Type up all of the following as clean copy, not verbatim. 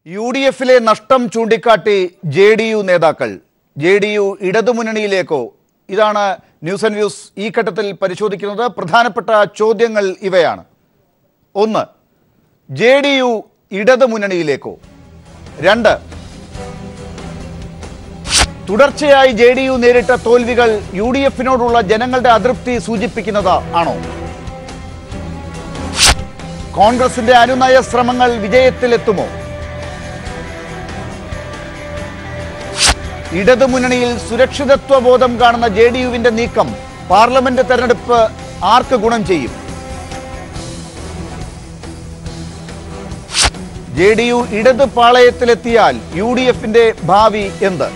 യുഡിഎഫിലെ നഷ്ടം ചൂണ്ടിക്കാട്ടി ജെഡിയു നേതാക്കൾ. ജെഡിയു ഇടതുമുന്നണിയിലേക്കോ? ഇതാണ് ന്യൂസ് ആൻഡ് വ്യൂസ് ഈ ഘട്ടത്തിൽ പരിശോധിക്കുന്നത്. പ്രധാനപ്പെട്ട ചോദ്യങ്ങൾ ഇവയാണ്. 1. ജെഡിയു ഇടതുമുന്നണിയിലേക്കോ? 2. തുടർച്ചയായി ജെഡിയു നേരിട്ട തോൽവികൾ യുഡിഎഫിനോടുള്ള ജനങ്ങളുടെ അതൃപ്തി സൂചിപ്പിക്കുന്നത് ആണോ? കോൺഗ്രസിന്റെ അനുനയ ശ്രമങ്ങൾ വിജയത്തിലെത്തുമോ? ഇടതുമുന്നണിയിൽ സുരക്ഷിതത്വ ബോധം കാണുന്ന ജെഡിയുവിന്റെ നീക്കം പാർലമെന്റ് തെരഞ്ഞെടുപ്പ് ആർക്ക് ഗുണം ചെയ്യും? ജെഡിയു ഇടത് പാളയത്തിലെത്തിയാൽ യുഡിഎഫിന്റെ ഭാവി എന്ത്?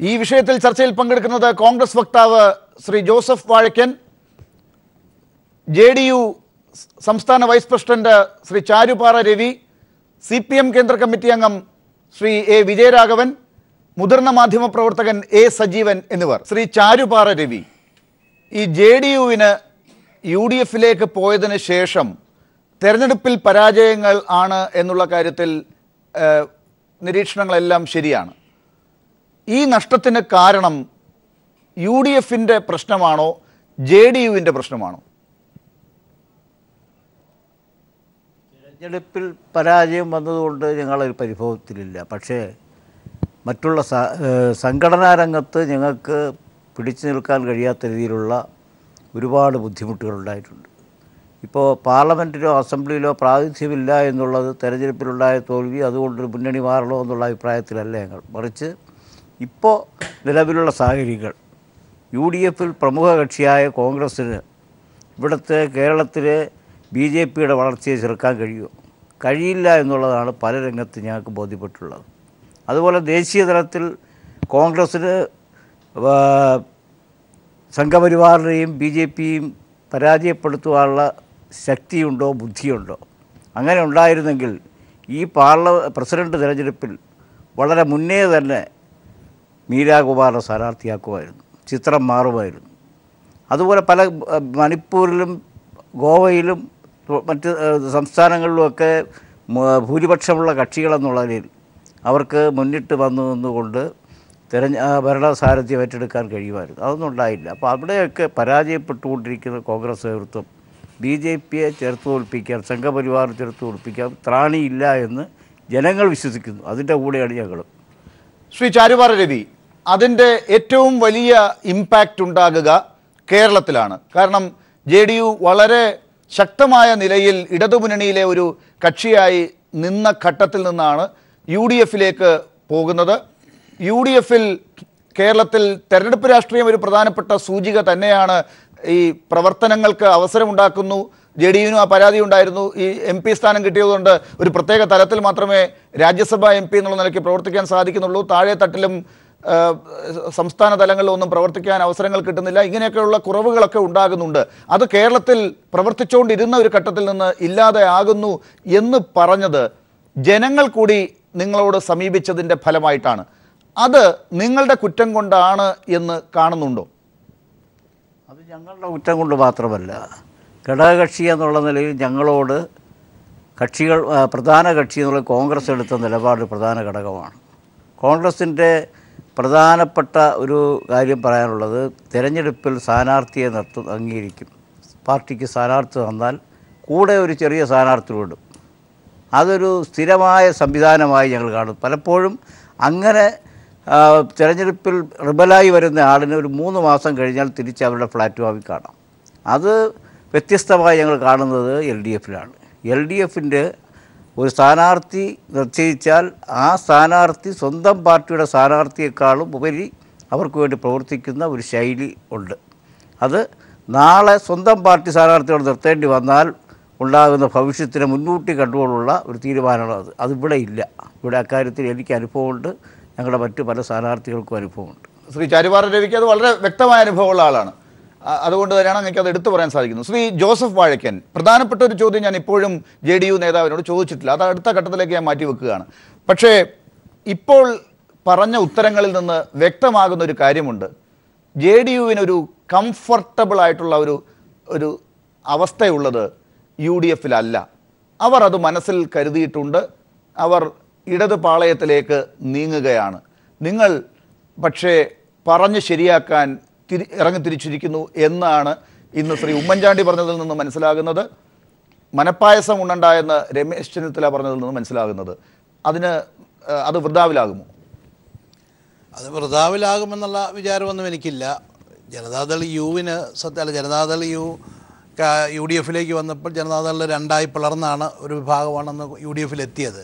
ഈ വിഷയത്തിൽ ചർച്ചയിൽ പങ്കെടുക്കുന്നത് കോൺഗ്രസ് വക്താവ് ശ്രീ ജോസഫ് വാഴക്കൻ, ജെഡിയു സംസ്ഥാന vice president Shri Charupara Ravi, CPM കേന്ദ്ര കമ്മിറ്റി അംഗം ശ്രീ A. വിജയരാഘവൻ, മുതിർന്ന മാധ്യമപ്രവർത്തകൻ A. സജീവൻ എന്നിവർ. ശ്രീ ചാരുപാറ രവി, ഈ ജെഡിയുവിന് യുഡിഎഫിലേക്ക് പോയതിന് ശേഷം തെരഞ്ഞെടുപ്പിൽ പരാജയങ്ങൾ ആണ് എന്നുള്ള കാര്യത്തിൽ നിരീക്ഷണങ്ങളെല്ലാം ശരിയാണ്. ഈ നഷ്ടത്തിന് കാരണം യുഡിഎഫിൻ്റെ പ്രശ്നമാണോ ജെഡിയുവിൻ്റെ പ്രശ്നമാണോ? തെരഞ്ഞെടുപ്പിൽ പരാജയം വന്നതുകൊണ്ട് ഞങ്ങളൊരു പരിഭവത്തിലില്ല. പക്ഷേ മറ്റുള്ള സംഘടനാ രംഗത്ത് ഞങ്ങൾക്ക് പിടിച്ചു നിൽക്കാൻ കഴിയാത്ത രീതിയിലുള്ള ഒരുപാട് ബുദ്ധിമുട്ടുകളുണ്ടായിട്ടുണ്ട്. ഇപ്പോൾ പാർലമെൻറ്റിലോ അസംബ്ലിയിലോ പ്രാതിനിധ്യമില്ല എന്നുള്ളത് തെരഞ്ഞെടുപ്പിലുണ്ടായ തോൽവി, അതുകൊണ്ടൊരു മുന്നണി മാറണോ എന്നുള്ള അഭിപ്രായത്തിലല്ല ഞങ്ങൾ. മറിച്ച് ഇപ്പോൾ നിലവിലുള്ള സാഹചര്യങ്ങൾ യുഡിഎഫിൽ പ്രമുഖ കക്ഷിയായ കോൺഗ്രസ്സിന് ഇവിടുത്തെ കേരളത്തിലെ BJPയുടെ വളർച്ചയെ ചെറുക്കാൻ കഴിയില്ല എന്നുള്ളതാണ് പല രംഗത്ത് ഞങ്ങൾക്ക് ബോധ്യപ്പെട്ടുള്ളത്. അതുപോലെ ദേശീയ തലത്തിൽ കോൺഗ്രസ്സിന് സംഘപരിവാറിനെയും BJPയും പരാജയപ്പെടുത്തുവാനുള്ള ശക്തിയുണ്ടോ ബുദ്ധിയുണ്ടോ? അങ്ങനെ ഉണ്ടായിരുന്നെങ്കിൽ ഈ പ്രസിഡന്റ് തിരഞ്ഞെടുപ്പിൽ വളരെ മുന്നേ തന്നെ മീരാകുമാറിനെ സ്ഥാനാർത്ഥിയാക്കുമായിരുന്നു, ചിത്രം മാറുമായിരുന്നു. അതുപോലെ പല മണിപ്പൂരിലും ഗോവയിലും മറ്റ് സംസ്ഥാനങ്ങളിലുമൊക്കെ ഭൂരിപക്ഷമുള്ള കക്ഷികളെന്നുള്ളതിൽ അവർക്ക് മുന്നിട്ട് വന്നു നിന്നുകൊണ്ട് ഭരണസാരഥ്യം ഏറ്റെടുക്കാൻ കഴിയുമായിരുന്നു. അതൊന്നും ഉണ്ടായില്ല. അപ്പോൾ അവിടെയൊക്കെ പരാജയപ്പെട്ടുകൊണ്ടിരിക്കുന്ന കോൺഗ്രസ് നേതൃത്വം BJPയെ ചെറുത്ത് തോൽപ്പിക്കാൻ, സംഘപരിവാറിനെ ചെറുത്ത് തോൽപ്പിക്കാൻ ത്രാണിയില്ല എന്ന് ജനങ്ങൾ വിശ്വസിക്കുന്നു. അതിൻ്റെ കൂടെയാണ് ഞങ്ങളും. ശ്രീ ചാരുപാറ രവി, അതിൻ്റെ ഏറ്റവും വലിയ ഇമ്പാക്റ്റ് ഉണ്ടാകുക കേരളത്തിലാണ്. കാരണം ജെഡിയു വളരെ ശക്തമായ നിലയിൽ ഇടതുമുന്നണിയിലെ ഒരു കക്ഷിയായി നിന്ന ഘട്ടത്തിൽ നിന്നാണ് യുഡിഎഫിലേക്ക് പോകുന്നത്. യുഡിഎഫിൽ കേരളത്തിൽ തെരഞ്ഞെടുപ്പ് രാഷ്ട്രീയം ഒരു പ്രധാനപ്പെട്ട സൂചിക തന്നെയാണ്. ഈ പ്രവർത്തനങ്ങൾക്ക് അവസരമുണ്ടാക്കുന്നു. ജെഡിയുവിനും ആ പരാതി ഉണ്ടായിരുന്നു. ഈ MP സ്ഥാനം കിട്ടിയതുകൊണ്ട് ഒരു പ്രത്യേക തലത്തിൽ മാത്രമേ രാജ്യസഭാ MP എന്നുള്ള നിലയ്ക്ക് പ്രവർത്തിക്കാൻ സാധിക്കുന്നുള്ളൂ. താഴെ തട്ടിലും സംസ്ഥാന തലങ്ങളിലൊന്നും പ്രവർത്തിക്കാൻ അവസരങ്ങൾ കിട്ടുന്നില്ല. ഇങ്ങനെയൊക്കെയുള്ള കുറവുകളൊക്കെ ഉണ്ടാകുന്നുണ്ട്. അത് കേരളത്തിൽ പ്രവർത്തിച്ചുകൊണ്ടിരുന്ന ഒരു ഘട്ടത്തിൽ നിന്ന് ഇല്ലാതെ ആകുന്നു എന്ന് പറഞ്ഞത് ജനങ്ങൾ കൂടി നിങ്ങളോട് സമീപിച്ചതിൻ്റെ ഫലമായിട്ടാണ്. അത് നിങ്ങളുടെ കുറ്റം കൊണ്ടാണ് എന്ന് കാണുന്നുണ്ടോ? അത് ഞങ്ങളുടെ കുറ്റം കൊണ്ട് മാത്രമല്ല, ഘടകകക്ഷി എന്നുള്ള നിലയിൽ ഞങ്ങളോട് പ്രധാന കക്ഷി എന്നുള്ള കോൺഗ്രസ് എടുത്ത നിലപാട് പ്രധാന ഘടകമാണ്. കോൺഗ്രസിൻ്റെ പ്രധാനപ്പെട്ട ഒരു കാര്യം പറയാനുള്ളത്, തിരഞ്ഞെടുപ്പിൽ സ്ഥാനാർത്ഥിയെ അംഗീകരിക്കും. പാർട്ടിക്ക് സ്ഥാനാർത്ഥി വന്നാൽ കൂടെ ഒരു ചെറിയ സ്ഥാനാർത്ഥി വിടും. അതൊരു സ്ഥിരമായ സംവിധാനമായി ഞങ്ങൾ കാണും. പലപ്പോഴും അങ്ങനെ തിരഞ്ഞെടുപ്പിൽ റിബലായി വരുന്ന ആളിന് ഒരു 3 മാസം കഴിഞ്ഞാൽ തിരിച്ച് അവരുടെ ഫ്ലാറ്റ് വാങ്ങി കാണാം. അത് വ്യത്യസ്തമായി ഞങ്ങൾ കാണുന്നത് LDFിലാണ്. LDFിൻ്റെ ഒരു സ്ഥാനാർത്ഥി നിശ്ചയിച്ചാൽ ആ സ്ഥാനാർത്ഥി സ്വന്തം പാർട്ടിയുടെ സ്ഥാനാർത്ഥിയെക്കാളും ഉപരി അവർക്ക് വേണ്ടി പ്രവർത്തിക്കുന്ന ഒരു ശൈലി ഉണ്ട്. അത് നാളെ സ്വന്തം പാർട്ടി സ്ഥാനാർത്ഥിയോട് നിർത്തേണ്ടി വന്നാൽ ഉണ്ടാകുന്ന ഭവിഷ്യത്തിനെ മുൻകൂട്ടി കണ്ടുകൊണ്ടുള്ള ഒരു തീരുമാനമാണ്. അതിവിടെ ഇല്ല. ഇവിടെ അക്കാര്യത്തിൽ എനിക്ക് അനുഭവമുണ്ട്, ഞങ്ങളുടെ മറ്റു പല സ്ഥാനാർത്ഥികൾക്കും അനുഭവമുണ്ട്. ശ്രീ ചാരുപാറ രവിക്ക് അത് വളരെ വ്യക്തമായ അനുഭവമുള്ള ആളാണ്. അതുകൊണ്ട് തന്നെയാണ് എനിക്കത് എടുത്തു പറയാൻ സാധിക്കുന്നത്. ശ്രീ ജോസഫ് വാഴക്കൻ, പ്രധാനപ്പെട്ട ഒരു ചോദ്യം ഞാൻ ഇപ്പോഴും ജെഡിയു നേതാവിനോട് ചോദിച്ചിട്ടില്ല. അത് അടുത്ത ഘട്ടത്തിലേക്ക് ഞാൻ മാറ്റിവെക്കുകയാണ്. പക്ഷേ ഇപ്പോൾ പറഞ്ഞ ഉത്തരങ്ങളിൽ നിന്ന് വ്യക്തമാകുന്ന ഒരു കാര്യമുണ്ട്. ജെഡിയുവിനൊരു കംഫർട്ടബിൾ ആയിട്ടുള്ള ഒരു അവസ്ഥയുള്ളത് UDFിലല്ല. അവർ അത് മനസ്സിൽ കരുതിയിട്ടുണ്ട്. അവർ ഇടത് പാളയത്തിലേക്ക് നീങ്ങുകയാണ്. നിങ്ങൾ പക്ഷേ പറഞ്ഞ് ശരിയാക്കാൻ ഇറങ്ങിത്തിരിച്ചിരിക്കുന്നു എന്നാണ് ഇന്ന് ശ്രീ ഉമ്മൻചാണ്ടി പറഞ്ഞതിൽ നിന്ന് മനസ്സിലാകുന്നത്. മനപ്പായസം ഉണ്ടുണ്ടായെന്ന് രമേശ് ചെന്നിത്തല പറഞ്ഞതിൽ നിന്ന് മനസ്സിലാകുന്നത്. അത് വൃഥാവിലാകുമോ? അത് വൃഥാവിലാകുമെന്നുള്ള വിചാരമൊന്നും എനിക്കില്ല. ജനതാദൾ യുവിന് ജനതാദൾ യു ഡി എഫിലേക്ക് വന്നപ്പോൾ ജനതാദളിൽ രണ്ടായി പിളർന്നാണ് ഒരു വിഭാഗമാണെന്ന് യു ഡി എഫിലെത്തിയത്.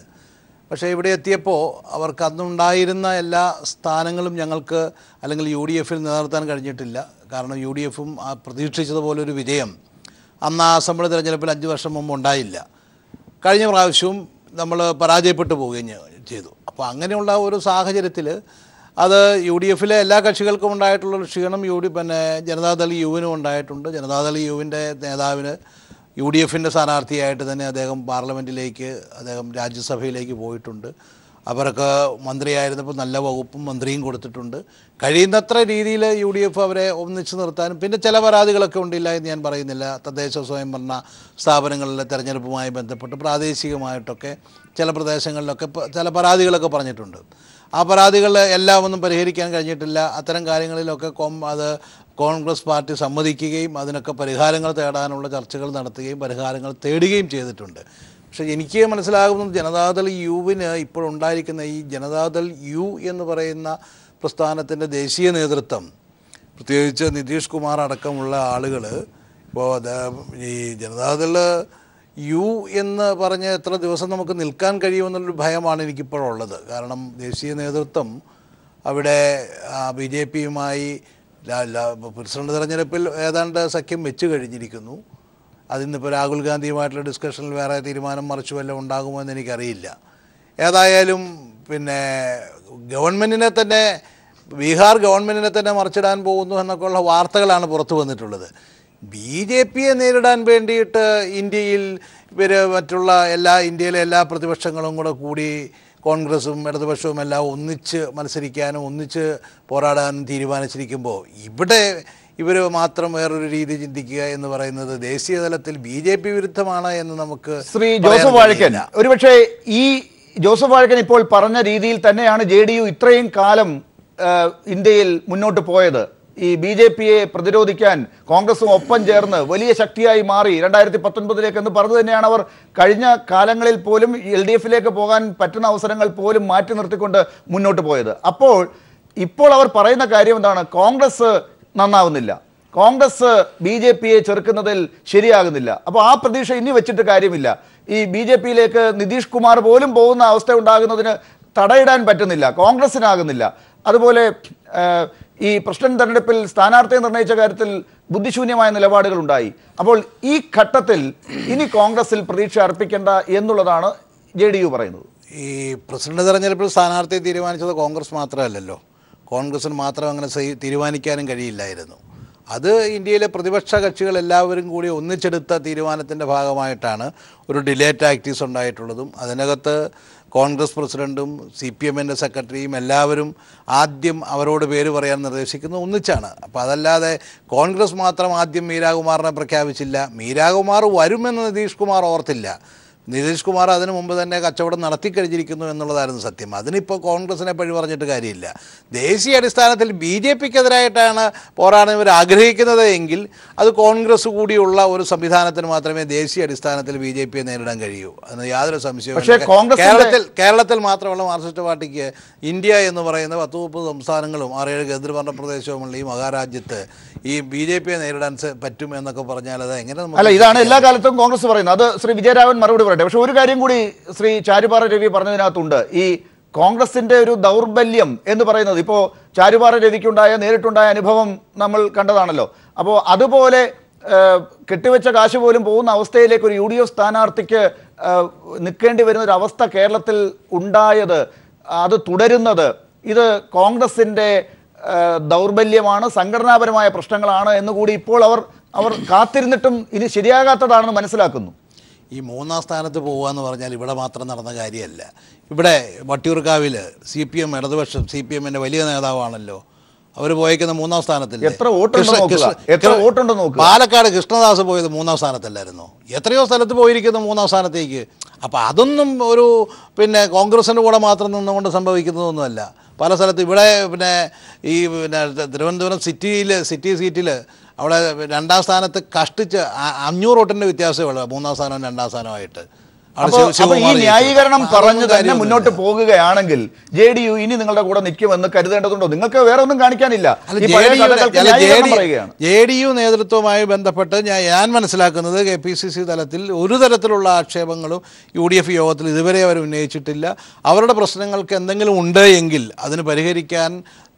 പക്ഷേ ഇവിടെ എത്തിയപ്പോൾ അവർക്ക് അന്നുണ്ടായിരുന്ന എല്ലാ സ്ഥാനങ്ങളും ഞങ്ങൾക്ക് അല്ലെങ്കിൽ യു ഡി എഫിൽ നിലനിർത്താൻ കഴിഞ്ഞിട്ടില്ല. കാരണം യു ഡി എഫും പ്രതീക്ഷിച്ചതുപോലൊരു വിജയം അന്ന് ആ അസംബ്ലി തെരഞ്ഞെടുപ്പിൽ 5 വർഷം മുമ്പ് ഉണ്ടായില്ല. കഴിഞ്ഞ പ്രാവശ്യവും നമ്മൾ പരാജയപ്പെട്ടു പോവുകയും ചെയ്തു. അപ്പോൾ അങ്ങനെയുള്ള ഒരു സാഹചര്യത്തിൽ അത് യു ഡി എഫിലെ എല്ലാ കക്ഷികൾക്കും ഉണ്ടായിട്ടുള്ളൊരു ക്ഷീണം ജനതാദൾ യുവിനും ഉണ്ടായിട്ടുണ്ട്. ജനതാദൾ യുവിൻ്റെ നേതാവിന് യു ഡി എഫിൻ്റെ സ്ഥാനാർത്ഥിയായിട്ട് തന്നെ അദ്ദേഹം പാർലമെൻറ്റിലേക്ക് രാജ്യസഭയിലേക്ക് പോയിട്ടുണ്ട്. അവർക്ക് മന്ത്രിയായിരുന്നപ്പോൾ നല്ല വകുപ്പും മന്ത്രിയും കൊടുത്തിട്ടുണ്ട്. കഴിയുന്നത്ര രീതിയിൽ യു ഡി എഫ് അവരെ ഒന്നിച്ചു നിർത്താനും പിന്നെ ചില പരാതികളൊക്കെ ഉണ്ടില്ല എന്ന് ഞാൻ പറയുന്നില്ല. തദ്ദേശ സ്വയംഭരണ സ്ഥാപനങ്ങളിലെ തെരഞ്ഞെടുപ്പുമായി ബന്ധപ്പെട്ട് പ്രാദേശികമായിട്ടൊക്കെ ചില പ്രദേശങ്ങളിലൊക്കെ ചില പരാതികളൊക്കെ പറഞ്ഞിട്ടുണ്ട്. ആ പരാതികൾ എല്ലാം ഒന്നും പരിഹരിക്കാൻ കഴിഞ്ഞിട്ടില്ല. അത്തരം കാര്യങ്ങളിലൊക്കെ കോൺഗ്രസ് പാർട്ടി സമ്മതിക്കുകയും അതിനൊക്കെ പരിഹാരങ്ങൾ തേടാനുള്ള ചർച്ചകൾ നടത്തുകയും പരിഹാരങ്ങൾ തേടുകയും ചെയ്തിട്ടുണ്ട്. പക്ഷേ എനിക്ക് മനസ്സിലാകുന്നത് ജനതാദൾ യുവിന് ഇപ്പോഴുണ്ടായിരിക്കുന്ന ഈ ജനതാദൾ യു എന്ന് പറയുന്ന പ്രസ്ഥാനത്തിൻ്റെ ദേശീയ നേതൃത്വം, പ്രത്യേകിച്ച് നിതീഷ് കുമാർ അടക്കമുള്ള ആളുകൾ ഇപ്പോൾ ഈ ജനതാദൾ യു എന്ന് പറഞ്ഞ് എത്ര ദിവസം നമുക്ക് നിൽക്കാൻ കഴിയുമെന്നുള്ളൊരു ഭയമാണ് എനിക്കിപ്പോഴുള്ളത്. കാരണം ദേശീയ നേതൃത്വം അവിടെ ബി ജെ പിയുമായി പ്രസിഡന്റ് തെരഞ്ഞെടുപ്പിൽ ഏതാണ്ട് സഖ്യം വെച്ച് കഴിഞ്ഞിരിക്കുന്നു. അതിന്നിപ്പോൾ രാഹുൽ ഗാന്ധിയുമായിട്ടുള്ള ഡിസ്കഷനിൽ വേറെ തീരുമാനം മറിച്ചു വല്ലതും ഉണ്ടാകുമോ എന്ന് എനിക്കറിയില്ല. ഏതായാലും ഗവൺമെൻറ്റിനെ തന്നെ ബീഹാർ ഗവൺമെൻറ്റിനെ തന്നെ മറിച്ചിടാൻ പോകുന്നു എന്നൊക്കെയുള്ള വാർത്തകളാണ് പുറത്തു വന്നിട്ടുള്ളത്. ബി ജെ പിയെ നേരിടാൻ വേണ്ടിയിട്ട് ഇന്ത്യയിൽ മറ്റുള്ള ഇന്ത്യയിലെ എല്ലാ പ്രതിപക്ഷങ്ങളും കൂടി കോൺഗ്രസും ഇടതുപക്ഷവും എല്ലാം ഒന്നിച്ച് മത്സരിക്കാനും ഒന്നിച്ച് പോരാടാനും തീരുമാനിച്ചിരിക്കുമ്പോൾ ഇവിടെ ഇവർ മാത്രം വേറൊരു രീതി ചിന്തിക്കുക എന്ന് പറയുന്നത് ദേശീയ തലത്തിൽ ബി ജെ പി വിരുദ്ധമാണ് എന്ന് നമുക്ക് ശ്രീ ജോസഫ് വാഴക്കൻ ഒരുപക്ഷെ ഈ ജോസഫ് വാഴക്കൻ ഇപ്പോൾ പറഞ്ഞ രീതിയിൽ തന്നെയാണ് JDU ഇത്രയും കാലം ഇന്ത്യയിൽ മുന്നോട്ട് പോയത്. ഈ ബി ജെ പിയെ പ്രതിരോധിക്കാൻ കോൺഗ്രസും ഒപ്പം ചേർന്ന് വലിയ ശക്തിയായി മാറി 2019 എന്ന് പറഞ്ഞു തന്നെയാണ് അവർ കഴിഞ്ഞ കാലങ്ങളിൽ പോലും LDFിലേക്ക് പോകാൻ പറ്റുന്ന അവസരങ്ങൾ പോലും മാറ്റി നിർത്തിക്കൊണ്ട് മുന്നോട്ട് പോയത്. ഇപ്പോൾ അവർ പറയുന്ന കാര്യം എന്താണ്? കോൺഗ്രസ് നന്നാവുന്നില്ല, കോൺഗ്രസ് ബി ജെ പിയെ ചെറുക്കുന്നതിൽ ശരിയാകുന്നില്ല. അപ്പോൾ ആ പ്രതീക്ഷ ഇനി വെച്ചിട്ട് കാര്യമില്ല. ഈ ബി ജെ പിയിലേക്ക് നിതീഷ് കുമാർ പോലും പോകുന്ന അവസ്ഥ ഉണ്ടാകുന്നതിന് തടയിടാൻ പറ്റുന്നില്ല, കോൺഗ്രസിനാകുന്നില്ല. അതുപോലെ ഈ പ്രസിഡന്റ് തെരഞ്ഞെടുപ്പിൽ സ്ഥാനാർത്ഥിയെ നിർണയിച്ച കാര്യത്തിൽ ബുദ്ധിശൂന്യമായ നിലപാടുകൾ ഉണ്ടായി. അപ്പോൾ ഈ ഘട്ടത്തിൽ ഇനി കോൺഗ്രസിൽ പ്രതീക്ഷ അർപ്പിക്കേണ്ട എന്നുള്ളതാണ് JDU പറയുന്നത്. ഈ പ്രസിഡന്റ് തെരഞ്ഞെടുപ്പിൽ സ്ഥാനാർത്ഥിയെ തീരുമാനിച്ചത് കോൺഗ്രസ് മാത്രമല്ലല്ലോ. കോൺഗ്രസിന് മാത്രം അങ്ങനെ തീരുമാനിക്കാനും കഴിയില്ലായിരുന്നു. അത് ഇന്ത്യയിലെ പ്രതിപക്ഷ കക്ഷികൾ എല്ലാവരും കൂടി ഒന്നിച്ചെടുത്ത തീരുമാനത്തിൻ്റെ ഭാഗമായിട്ടാണ് ഒരു ഡിലേ ടാക്ടീസ് ഉണ്ടായിട്ടുള്ളതും. അതിനകത്ത് കോൺഗ്രസ് പ്രസിഡൻറ്റും CPMൻ്റെ സെക്രട്ടറിയും എല്ലാവരും ആദ്യം അവരോട് പേര് പറയാൻ നിർദ്ദേശിക്കുന്നത് ഒന്നിച്ചാണ്. അപ്പോൾ അതല്ലാതെ കോൺഗ്രസ് മാത്രം ആദ്യം മീരാകുമാറിനെ പ്രഖ്യാപിച്ചില്ല. മീരാകുമാർ വരുമെന്ന് നിതീഷ് കുമാർ ഓർത്തില്ല. നിതീഷ് കുമാർ അതിനു മുമ്പ് തന്നെ കച്ചവടം നടത്തിക്കഴിഞ്ഞിരിക്കുന്നു എന്നുള്ളതായിരുന്നു സത്യം. അതിനിപ്പോൾ കോൺഗ്രസിനെ പഴി പറഞ്ഞിട്ട് കാര്യമില്ല. ദേശീയ അടിസ്ഥാനത്തിൽ BJPക്കെതിരായിട്ടാണ് പോരാടാൻ ഇവർ ആഗ്രഹിക്കുന്നത് എങ്കിൽ അത് കോൺഗ്രസ് കൂടിയുള്ള ഒരു സംവിധാനത്തിന് മാത്രമേ ദേശീയ അടിസ്ഥാനത്തിൽ BJPയെ നേരിടാൻ കഴിയൂ. അതിന് യാതൊരു സംശയവും. കേരളത്തിൽ മാത്രമുള്ള മാർക്സിസ്റ്റ് പാർട്ടിക്ക് ഇന്ത്യ എന്ന് പറയുന്ന 10-30 സംസ്ഥാനങ്ങളും 6-7 കേന്ദ്രഭരണ പ്രദേശവുമുള്ള ഈ മഹാരാജ്യത്ത് ഈ BJPയെ നേരിടാൻ പറ്റും എന്നൊക്കെ പറഞ്ഞാൽ അത് എങ്ങനെ? അല്ല, ഇതാണ് എല്ലാ കാലത്തും കോൺഗ്രസ് പറയുന്നത്. അത് ശ്രീ വിജയരാഘവൻ മറുപടി പറയട്ടെ. പക്ഷെ ഒരു കാര്യം കൂടി ശ്രീ ചാരുപാറ രവി പറഞ്ഞതിനകത്തുണ്ട്. ഈ കോൺഗ്രസിന്റെ ഒരു ദൗർബല്യം എന്ന് പറയുന്നത് ഇപ്പോൾ ചാരുപാറ രവിക്കുണ്ടായ നേരിട്ടുണ്ടായ അനുഭവം നമ്മൾ കണ്ടതാണല്ലോ. അപ്പോൾ അതുപോലെ കെട്ടിവെച്ച കാശ് പോലും പോകുന്ന അവസ്ഥയിലേക്ക് ഒരു UDF സ്ഥാനാർത്ഥിക്ക് നിൽക്കേണ്ടി വരുന്ന ഒരു അവസ്ഥ കേരളത്തിൽ ഉണ്ടായത്, അത് തുടരുന്നത്, ഇത് കോൺഗ്രസിന്റെ ദൗർബല്യമാണ്, സംഘടനാപരമായ പ്രശ്നങ്ങളാണ് എന്നുകൂടി ഇപ്പോൾ അവർ കാത്തിരുന്നിട്ടും ഇനി ശരിയാകാത്തതാണെന്ന് മനസ്സിലാക്കുന്നു. ഈ 3ാം സ്ഥാനത്ത് പോകുക എന്ന് പറഞ്ഞാൽ ഇവിടെ മാത്രം നടന്ന കാര്യമല്ല. ഇവിടെ വട്ടിയൂർക്കാവിൽ CPM ഇടതുപക്ഷം CPMൻ്റെ വലിയ നേതാവാണല്ലോ. അവർ പോയേക്കുന്ന 3ാം സ്ഥാനത്തിൽ. എത്ര വോട്ടുണ്ടെന്ന് നോക്കുക. പാലക്കാട് കൃഷ്ണദാസ് പോയത് 3ാം സ്ഥാനത്തല്ലായിരുന്നോ? എത്രയോ സ്ഥലത്ത് പോയിരിക്കുന്നു 3ാം സ്ഥാനത്തേക്ക്. അപ്പോൾ അതൊന്നും ഒരു കോൺഗ്രസിൻ്റെ കൂടെ മാത്രം നിന്നുകൊണ്ട് സംഭവിക്കുന്നതൊന്നുമല്ല. പല സ്ഥലത്ത് ഇവിടെ ഈ തിരുവനന്തപുരം സിറ്റി സീറ്റിൽ അവിടെ 2ാം സ്ഥാനത്ത് കഷ്ടിച്ച് 500 വോട്ടിൻ്റെ വ്യത്യാസമേ ഉള്ളൂ 3ാം സ്ഥാനവും 2ാം സ്ഥാനമായിട്ട്. ഈ ന്യായീകരണം പറഞ്ഞു തന്നെ മുന്നോട്ട് പോകുകയാണെങ്കിൽ JDU ഇനി നിങ്ങളുടെ കൂടെ നിൽക്കുമെന്ന് കരുതേണ്ടതുണ്ടോ? നിങ്ങൾക്ക് വേറെ ഒന്നും കാണിക്കാനില്ല. JDU നേതൃത്വവുമായി ബന്ധപ്പെട്ട് ഞാൻ മനസ്സിലാക്കുന്നത് KPCC തലത്തിൽ ഒരു തരത്തിലുള്ള ആക്ഷേപങ്ങളും UDF യോഗത്തിൽ ഇതുവരെ അവർ ഉന്നയിച്ചിട്ടില്ല. അവരുടെ പ്രശ്നങ്ങൾക്ക് എന്തെങ്കിലും ഉണ്ട് എങ്കിൽ അതിന് പരിഹരിക്കാൻ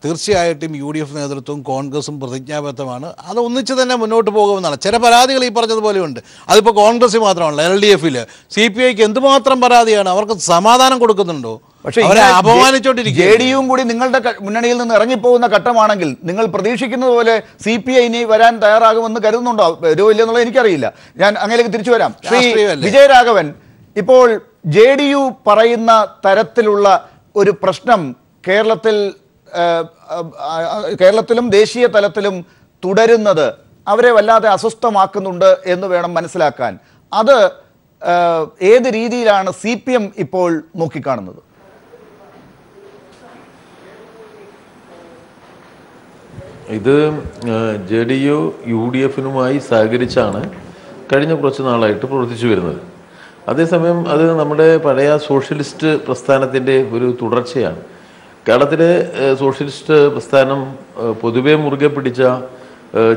തീർച്ചയായിട്ടും UDF നേതൃത്വവും കോൺഗ്രസും പ്രതിജ്ഞാബദ്ധമാണ്. അത് ഒന്നിച്ച് തന്നെ മുന്നോട്ട് പോകുമെന്നാണ്. ചില പരാതികൾ ഈ പറഞ്ഞതുപോലെയുണ്ട്. അതിപ്പോൾ കോൺഗ്രസ് മാത്രമല്ല, LDFിൽ CPIക്ക് എന്തുമാത്രം പരാതിയാണ്. അവർക്ക് സമാധാനം കൊടുക്കുന്നുണ്ടോ? പക്ഷേ അവരെ അപമാനിച്ചോണ്ടിരിക്കും. JDU കൂടി നിങ്ങളുടെ മുന്നണിയിൽ നിന്ന് ഇറങ്ങിപ്പോകുന്ന ഘട്ടമാണെങ്കിൽ നിങ്ങൾ പ്രതീക്ഷിക്കുന്നത് പോലെ CPI ഇനി വരാൻ തയ്യാറാകുമെന്ന് കരുതുന്നുണ്ടോ? വരുമില്ല എന്നുള്ളത് എനിക്കറിയില്ല. ഞാൻ അങ്ങനെയൊക്കെ തിരിച്ചു വരാം. ശ്രീ വിജയരാഘവൻ, ഇപ്പോൾ JDU പറയുന്ന തരത്തിലുള്ള ഒരു പ്രശ്നം കേരളത്തിലും ദേശീയ തലത്തിലും തുടരുന്നത് അവരെ വല്ലാതെ അസ്വസ്ഥമാക്കുന്നുണ്ട് എന്ന് വേണം മനസ്സിലാക്കാൻ. അത് ഏത് രീതിയിലാണ് CPM ഇപ്പോൾ നോക്കിക്കാണുന്നത്? ഇത് JDU UDFനുമായി സഹകരിച്ചാണ് കഴിഞ്ഞ കുറച്ച് നാളായിട്ട് പ്രവർത്തിച്ചു വരുന്നത്. അതേസമയം അത് നമ്മുടെ പഴയ സോഷ്യലിസ്റ്റ് പ്രസ്ഥാനത്തിൻ്റെ ഒരു തുടർച്ചയാണ്. കേരളത്തിലെ സോഷ്യലിസ്റ്റ് പ്രസ്ഥാനം പൊതുവെ മുറുകെ പിടിച്ച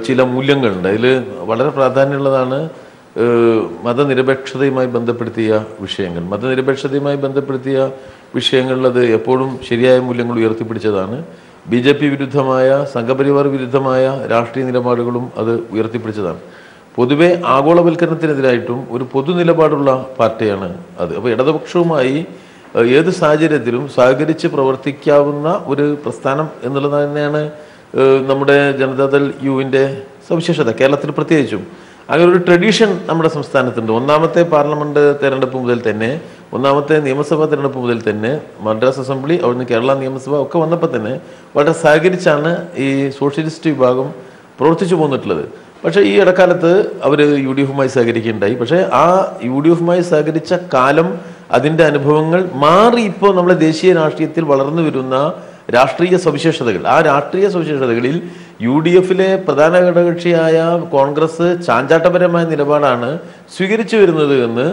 ചില മൂല്യങ്ങളുണ്ട്. അതിൽ വളരെ പ്രാധാന്യമുള്ളതാണ് മതനിരപേക്ഷതയുമായി ബന്ധപ്പെടുത്തിയ വിഷയങ്ങൾ. മതനിരപേക്ഷതയുമായി ബന്ധപ്പെടുത്തിയ വിഷയങ്ങളിൽ അത് എപ്പോഴും ശരിയായ മൂല്യങ്ങൾ ഉയർത്തിപ്പിടിച്ചതാണ്. BJP വിരുദ്ധമായ, സംഘപരിവാർ വിരുദ്ധമായ രാഷ്ട്രീയ നിലപാടുകളും അത് ഉയർത്തിപ്പിടിച്ചതാണ്. പൊതുവെ ആഗോളവൽക്കരണത്തിനെതിരായിട്ടും ഒരു പൊതു നിലപാടുള്ള പാർട്ടിയാണ് അത്. അപ്പോൾ ഇടതുപക്ഷവുമായി ഏത് സാഹചര്യത്തിലും സഹകരിച്ച് പ്രവർത്തിക്കാവുന്ന ഒരു പ്രസ്ഥാനം എന്നുള്ളത് തന്നെയാണ് നമ്മുടെ ജനതാദൾ യുവിൻ്റെ സവിശേഷത. കേരളത്തിൽ പ്രത്യേകിച്ചും അങ്ങനെ ഒരു ട്രഡീഷൻ നമ്മുടെ സംസ്ഥാനത്തുണ്ട്. ഒന്നാമത്തെ പാർലമെൻറ്റ് തെരഞ്ഞെടുപ്പ് മുതൽ തന്നെ, ഒന്നാമത്തെ നിയമസഭാ തെരഞ്ഞെടുപ്പ് മുതൽ തന്നെ, മദ്രാസ് അസംബ്ലി, അവിടുന്ന് കേരള നിയമസഭ ഒക്കെ വന്നപ്പോൾ തന്നെ വളരെ സഹകരിച്ചാണ് ഈ സോഷ്യലിസ്റ്റ് വിഭാഗം പ്രവർത്തിച്ചു പോന്നിട്ടുള്ളത്. പക്ഷേ ഈ ഇടക്കാലത്ത് അവർ UDFുമായി സഹകരിക്കുകയുണ്ടായി. പക്ഷേ ആ UDFുമായി സഹകരിച്ച കാലം, അതിൻ്റെ അനുഭവങ്ങൾ മാറി ഇപ്പോൾ നമ്മുടെ ദേശീയ രാഷ്ട്രീയത്തിൽ വളർന്നു വരുന്ന രാഷ്ട്രീയ സവിശേഷതകൾ, ആ രാഷ്ട്രീയ സവിശേഷതകളിൽ UDFിലെ പ്രധാന ഘടകകക്ഷിയായ കോൺഗ്രസ് ചാഞ്ചാട്ടപരമായ നിലപാടാണ് സ്വീകരിച്ചു വരുന്നത് എന്ന്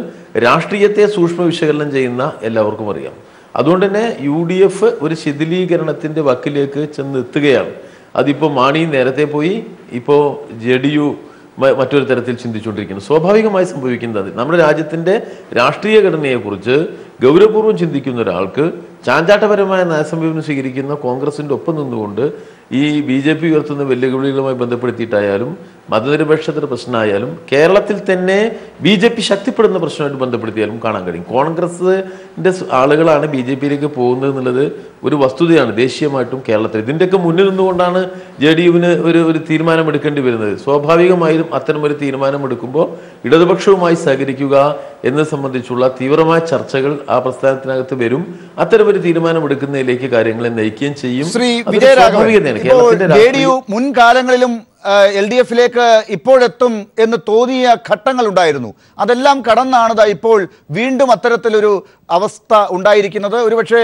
രാഷ്ട്രീയത്തെ സൂക്ഷ്മ വിശകലനം ചെയ്യുന്ന എല്ലാവർക്കും അറിയാം. അതുകൊണ്ട് തന്നെ UDF ഒരു ശിഥിലീകരണത്തിൻ്റെ വക്കിലേക്ക് ചെന്നെത്തുകയാണ്. അതിപ്പോൾ മാണി നേരത്തെ പോയി, ഇപ്പോൾ JDU മറ്റൊരു തരത്തിൽ ചിന്തിച്ചുകൊണ്ടിരിക്കുന്നു. സ്വാഭാവികമായി സംഭവിക്കുന്നത് നമ്മുടെ രാജ്യത്തിൻ്റെ രാഷ്ട്രീയ ഘടനയെക്കുറിച്ച് ഗൗരവപൂർവ്വം ചിന്തിക്കുന്ന ഒരാൾക്ക് ചാഞ്ചാട്ടപരമായ നയസമീപനം സ്വീകരിക്കുന്ന കോൺഗ്രസിൻ്റെ ഒപ്പം നിന്നുകൊണ്ട് ഈ BJP ഉയർത്തുന്ന വെല്ലുവിളികളുമായി ബന്ധപ്പെടുത്തിയിട്ടായാലും മതനിരപേക്ഷതയുടെ പ്രശ്നമായാലും കേരളത്തിൽ തന്നെ BJP ശക്തിപ്പെടുന്ന പ്രശ്നമായിട്ട് ബന്ധപ്പെടുത്തിയാലും കാണാൻ കഴിയും. കോൺഗ്രസിൻ്റെ ആളുകളാണ് BJPയിലേക്ക് പോകുന്നത് എന്നുള്ളത് ഒരു വസ്തുതയാണ് ദേശീയമായിട്ടും കേരളത്തിൽ. ഇതിൻ്റെയൊക്കെ മുന്നിൽ നിന്നുകൊണ്ടാണ് JDUവിന് ഒരു തീരുമാനമെടുക്കേണ്ടി വരുന്നത്. സ്വാഭാവികമായും അത്തരമൊരു തീരുമാനമെടുക്കുമ്പോൾ ഇടതുപക്ഷവുമായി സഹകരിക്കുക എന്നത് സംബന്ധിച്ചുള്ള തീവ്രമായ ചർച്ചകൾ ആ പ്രസ്ഥാനത്തിനകത്ത് വരും. അത്തരമൊരു തീരുമാനമെടുക്കുന്നതിലേക്ക് കാര്യങ്ങളെ നയിക്കുകയും ചെയ്യും. ശ്രീ വിജയരാഘവൻ, JDU മുൻകാലങ്ങളിലും LDFിലേക്ക് ഇപ്പോഴെത്തും എന്ന് തോന്നിയ ഘട്ടങ്ങൾ ഉണ്ടായിരുന്നു. അതെല്ലാം കടന്നാണ് ഇപ്പോൾ വീണ്ടും അത്തരത്തിലൊരു അവസ്ഥ ഉണ്ടായിരിക്കുന്നത്. ഒരുപക്ഷെ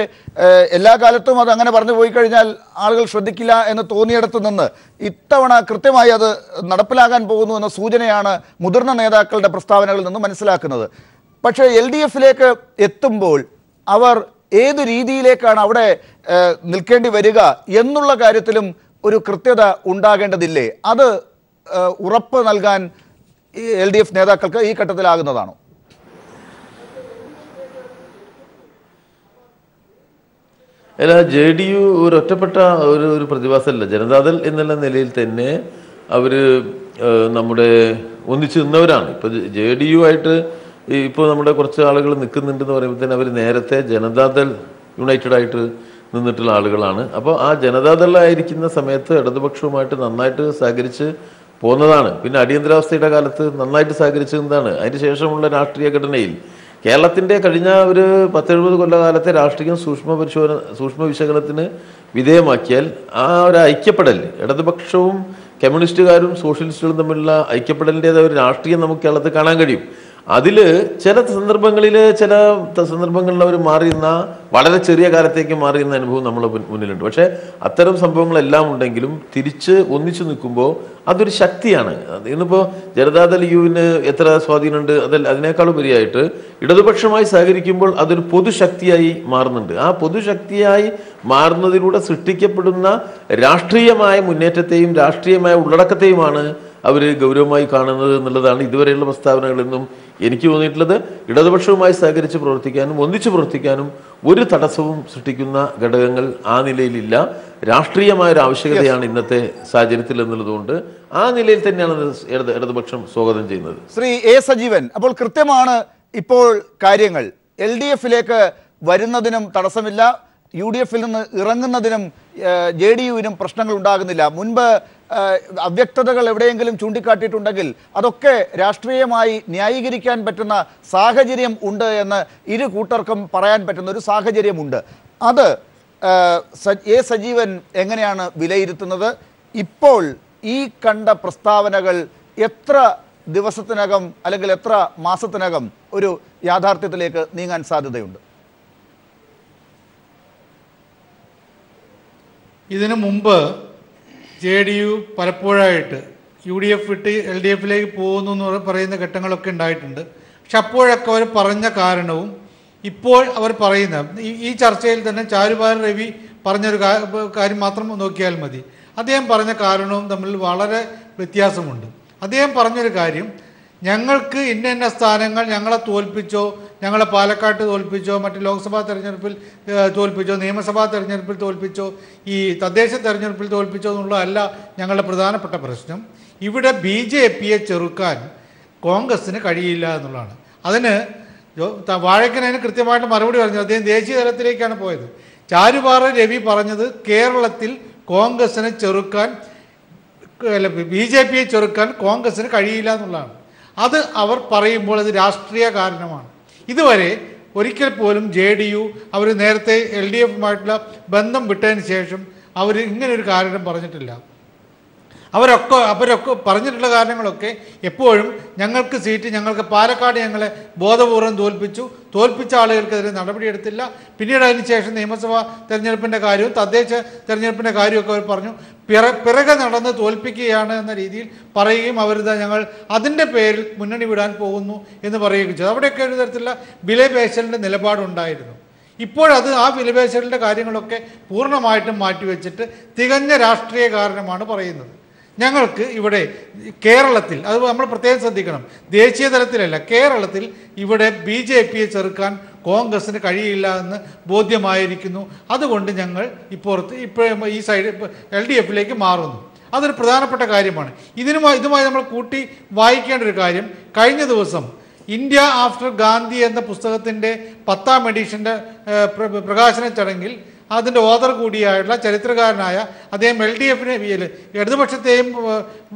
എല്ലാ കാലത്തും അത് അങ്ങനെ പറഞ്ഞു പോയി കഴിഞ്ഞാൽ ആളുകൾ ശ്രദ്ധിക്കില്ല എന്ന് തോന്നിയിടത്തു നിന്ന് ഇത്തവണ കൃത്യമായി അത് നടപ്പിലാകാൻ പോകുന്നു എന്ന സൂചനയാണ് മുതിർന്ന നേതാക്കളുടെ പ്രസ്താവനകളിൽ നിന്ന് മനസ്സിലാക്കുന്നത്. പക്ഷേ LDFിലേക്ക് എത്തുമ്പോൾ അവർ ഏത് രീതിയിലേക്കാണ് അവിടെ നിൽക്കേണ്ടി വരിക എന്നുള്ള കാര്യത്തിലും ഒരു കൃത്യത ഉണ്ടാകേണ്ടതില്ലേ? അത് ഉറപ്പ് നൽകാൻ LDF നേതാക്കൾക്ക് ഈ ഘട്ടത്തിലാകുന്നതാണോ? അല്ല, JDU ഒരു ഒറ്റപ്പെട്ട ഒരു പ്രതിഭാസമല്ല. ജനതാദൾ എന്നുള്ള നിലയിൽ തന്നെ അവർ നമ്മുടെ ഒന്നിച്ചു നിന്നവരാണ്. ഇപ്പോൾ JDU ആയിട്ട് ഇപ്പോൾ നമ്മുടെ കുറച്ച് ആളുകൾ നിൽക്കുന്നുണ്ടെന്ന് പറയുമ്പോൾ തന്നെ അവർ നേരത്തെ ജനതാദൾ യുണൈറ്റഡ് ആയിട്ട് നിന്നിട്ടുള്ള ആളുകളാണ്. അപ്പോൾ ആ ജനതാദളായിരിക്കുന്ന സമയത്ത് ഇടതുപക്ഷവുമായിട്ട് നന്നായിട്ട് സഹകരിച്ച് പോകുന്നതാണ്. പിന്നെ അടിയന്തരാവസ്ഥയുടെ കാലത്ത് നന്നായിട്ട് സഹകരിച്ചു നിന്നതാണ്. അതിന് ശേഷമുള്ള രാഷ്ട്രീയ ഘടനയിൽ കേരളത്തിൻ്റെ കഴിഞ്ഞ ഒരു 10-70 കൊല്ലകാലത്തെ രാഷ്ട്രീയം സൂക്ഷ്മ വിശകലനത്തിന് വിധേയമാക്കിയാൽ ആ ഒരു ഐക്യപ്പെടൽ, ഇടതുപക്ഷവും കമ്മ്യൂണിസ്റ്റുകാരും സോഷ്യലിസ്റ്റുകളും തമ്മിലുള്ള ഐക്യപ്പെടലിൻ്റെതായ ഒരു രാഷ്ട്രീയം നമുക്ക് കേരളത്തിൽ കാണാൻ കഴിയും. അതിൽ ചില സന്ദർഭങ്ങളിൽ അവർ മാറിയുന്ന വളരെ ചെറിയ കാലത്തേക്ക് മാറിയുന്ന അനുഭവം നമ്മളെ മുന്നിലുണ്ട്. പക്ഷേ അത്തരം സംഭവങ്ങളെല്ലാം ഉണ്ടെങ്കിലും തിരിച്ച് ഒന്നിച്ചു നിൽക്കുമ്പോൾ അതൊരു ശക്തിയാണ്. ഇന്നിപ്പോൾ ജനതാദൾ യുവിന് എത്ര സ്വാധീനമുണ്ട്, അതിനേക്കാളുപരിയായിട്ട് ഇടതുപക്ഷമായി സഹകരിക്കുമ്പോൾ അതൊരു പൊതുശക്തിയായി മാറുന്നുണ്ട്. ആ പൊതുശക്തിയായി മാറുന്നതിലൂടെ സൃഷ്ടിക്കപ്പെടുന്ന രാഷ്ട്രീയമായ മുന്നേറ്റത്തെയും രാഷ്ട്രീയമായ ഉള്ളടക്കത്തെയുമാണ് അവർ ഗൗരവമായി കാണുന്നത് എന്നുള്ളതാണ് ഇതുവരെയുള്ള പ്രസ്താവനകളെന്നും എനിക്ക് തോന്നിയിട്ടുള്ളത്. ഇടതുപക്ഷവുമായി സഹകരിച്ച് പ്രവർത്തിക്കാനും ഒന്നിച്ചു പ്രവർത്തിക്കാനും ഒരു തടസ്സവും സൃഷ്ടിക്കുന്ന ഘടകങ്ങൾ ആ നിലയിലില്ല. രാഷ്ട്രീയമായൊരു ആവശ്യകതയാണ് ഇന്നത്തെ സാഹചര്യത്തിൽ എന്നുള്ളതുകൊണ്ട് ആ നിലയിൽ തന്നെയാണ് ഇടതുപക്ഷം സ്വാഗതം ചെയ്യുന്നത്. ശ്രീ എ സജീവൻ, അപ്പോൾ കൃത്യമാണ് ഇപ്പോൾ കാര്യങ്ങൾ. LDF-ലേക്ക് വരുന്നതിനും തടസ്സമില്ല, UDF-ൽ നിന്ന് ഇറങ്ങുന്നതിനും JDU-വിനും പ്രശ്നങ്ങൾ ഉണ്ടാകുന്നില്ല. മുൻപ് അവ്യക്തതകൾ എവിടെയെങ്കിലും ചൂണ്ടിക്കാട്ടിയിട്ടുണ്ടെങ്കിൽ അതൊക്കെ രാഷ്ട്രീയമായി ന്യായീകരിക്കാൻ പറ്റുന്ന സാഹചര്യം ഉണ്ട് എന്ന് ഇരു കൂട്ടർക്കും പറയാൻ പറ്റുന്ന ഒരു സാഹചര്യമുണ്ട്. അത് എ സജീവൻ എങ്ങനെയാണ് വിലയിരുത്തുന്നത്? ഇപ്പോൾ ഈ കണ്ട പ്രസ്താവനകൾ എത്ര ദിവസത്തിനകം അല്ലെങ്കിൽ എത്ര മാസത്തിനകം ഒരു യാഥാർത്ഥ്യത്തിലേക്ക് നീങ്ങാൻ സാധ്യതയുണ്ട്? ഇതിനു മുമ്പ് JDU പലപ്പോഴായിട്ട് UDF വിട്ട് LDF-ലേക്ക് പോകുന്നു എന്ന് പറയുന്ന ഘട്ടങ്ങളൊക്കെ ഉണ്ടായിട്ടുണ്ട്. പക്ഷെ അപ്പോഴൊക്കെ അവർ പറഞ്ഞ കാരണവും ഇപ്പോൾ അവർ പറയുന്ന ഈ ചർച്ചയിൽ തന്നെ ചാരുപാൽ രവി പറഞ്ഞൊരു കാര്യം മാത്രം നോക്കിയാൽ മതി. അദ്ദേഹം പറഞ്ഞ കാരണവും തമ്മിൽ വളരെ വ്യത്യാസമുണ്ട്. അദ്ദേഹം പറഞ്ഞൊരു കാര്യം, ഞങ്ങൾക്ക് ഇന്ന സ്ഥാനങ്ങൾ ഞങ്ങളെ തോൽപ്പിച്ചോ, ഞങ്ങളെ പാലക്കാട്ട് തോൽപ്പിച്ചോ, മറ്റ് ലോക്സഭാ തെരഞ്ഞെടുപ്പിൽ തോൽപ്പിച്ചോ, നിയമസഭാ തെരഞ്ഞെടുപ്പിൽ തോൽപ്പിച്ചോ, ഈ തദ്ദേശ തെരഞ്ഞെടുപ്പിൽ തോൽപ്പിച്ചോ എന്നുള്ളതല്ല ഞങ്ങളുടെ പ്രധാനപ്പെട്ട പ്രശ്നം. ഇവിടെ BJP-യെ ചെറുക്കാൻ കോൺഗ്രസ്സിന് കഴിയില്ല എന്നുള്ളതാണ്. അതിന് വാഴക്കൻ കൃത്യമായിട്ട് മറുപടി പറഞ്ഞു. അദ്ദേഹം ദേശീയ തലത്തിലേക്കാണ് പോയത്. ചാരുപാറ രവി പറഞ്ഞത് കേരളത്തിൽ കോൺഗ്രസ്സിനെ ചെറുക്കാൻ BJP-യെ ചെറുക്കാൻ കോൺഗ്രസ്സിന് കഴിയില്ല എന്നുള്ളതാണ്. അത് അവർ പറയുമ്പോൾ അത് രാഷ്ട്രീയ കാരണമാണ്. ഇതുവരെ ഒരിക്കൽ പോലും JDU അവർ നേരത്തെ LDF-ഉമായിട്ടുള്ള ബന്ധം വിട്ടതിന് ശേഷം അവർ ഇങ്ങനൊരു കാരണം പറഞ്ഞിട്ടില്ല. അവരൊക്കെ പറഞ്ഞിട്ടുള്ള കാരണങ്ങളൊക്കെ എപ്പോഴും ഞങ്ങൾക്ക് സീറ്റ്, ഞങ്ങൾക്ക് പാലക്കാട് ഞങ്ങളെ ബോധപൂർവം തോൽപ്പിച്ച ആളുകൾക്കെതിരെ നടപടിയെടുത്തില്ല. പിന്നീട് അതിനുശേഷം നിയമസഭാ തെരഞ്ഞെടുപ്പിൻ്റെ കാര്യവും തദ്ദേശ തെരഞ്ഞെടുപ്പിൻ്റെ കാര്യമൊക്കെ അവർ പറഞ്ഞു. പിറകെ നടന്ന് തോൽപ്പിക്കുകയാണ് എന്ന രീതിയിൽ പറയുകയും ഞങ്ങൾ അതിൻ്റെ പേരിൽ മുന്നണി വിടാൻ പോകുന്നു എന്ന് പറയുകയും ചെയ്തു. അവിടെയൊക്കെ ഒരു തരത്തിലുള്ള വിലപേശലിൻ്റെ നിലപാടുണ്ടായിരുന്നു. ഇപ്പോഴത് ആ വിലപേശലിൻ്റെ കാര്യങ്ങളൊക്കെ പൂർണ്ണമായിട്ടും മാറ്റിവെച്ചിട്ട് തികഞ്ഞ രാഷ്ട്രീയ കാരണമാണ് പറയുന്നത്. ഞങ്ങൾക്ക് ഇവിടെ കേരളത്തിൽ, അത് നമ്മൾ പ്രത്യേകം ശ്രദ്ധിക്കണം, ദേശീയ തലത്തിലല്ല, കേരളത്തിൽ ഇവിടെ BJP-യെ ചെറുക്കാൻ കോൺഗ്രസ്സിന് കഴിയില്ല എന്ന് ബോധ്യമായിരിക്കുന്നു. അതുകൊണ്ട് ഞങ്ങൾ ഇപ്പോൾ ഈ സൈഡ് LDF-ലേക്ക് മാറുന്നു. അതൊരു പ്രധാനപ്പെട്ട കാര്യമാണ്. ഇതുമായി നമ്മൾ കൂട്ടി വായിക്കേണ്ട ഒരു കാര്യം, കഴിഞ്ഞ ദിവസം ഇന്ത്യ ആഫ്റ്റർ ഗാന്ധി എന്ന പുസ്തകത്തിൻ്റെ 10ാം എഡിഷൻ്റെ പ്രകാശന ചടങ്ങിൽ അതിൻ്റെ ഓതർ കൂടിയായിട്ടുള്ള ചരിത്രകാരനായ അദ്ദേഹം LDF-നെ ഇടതുപക്ഷത്തെയും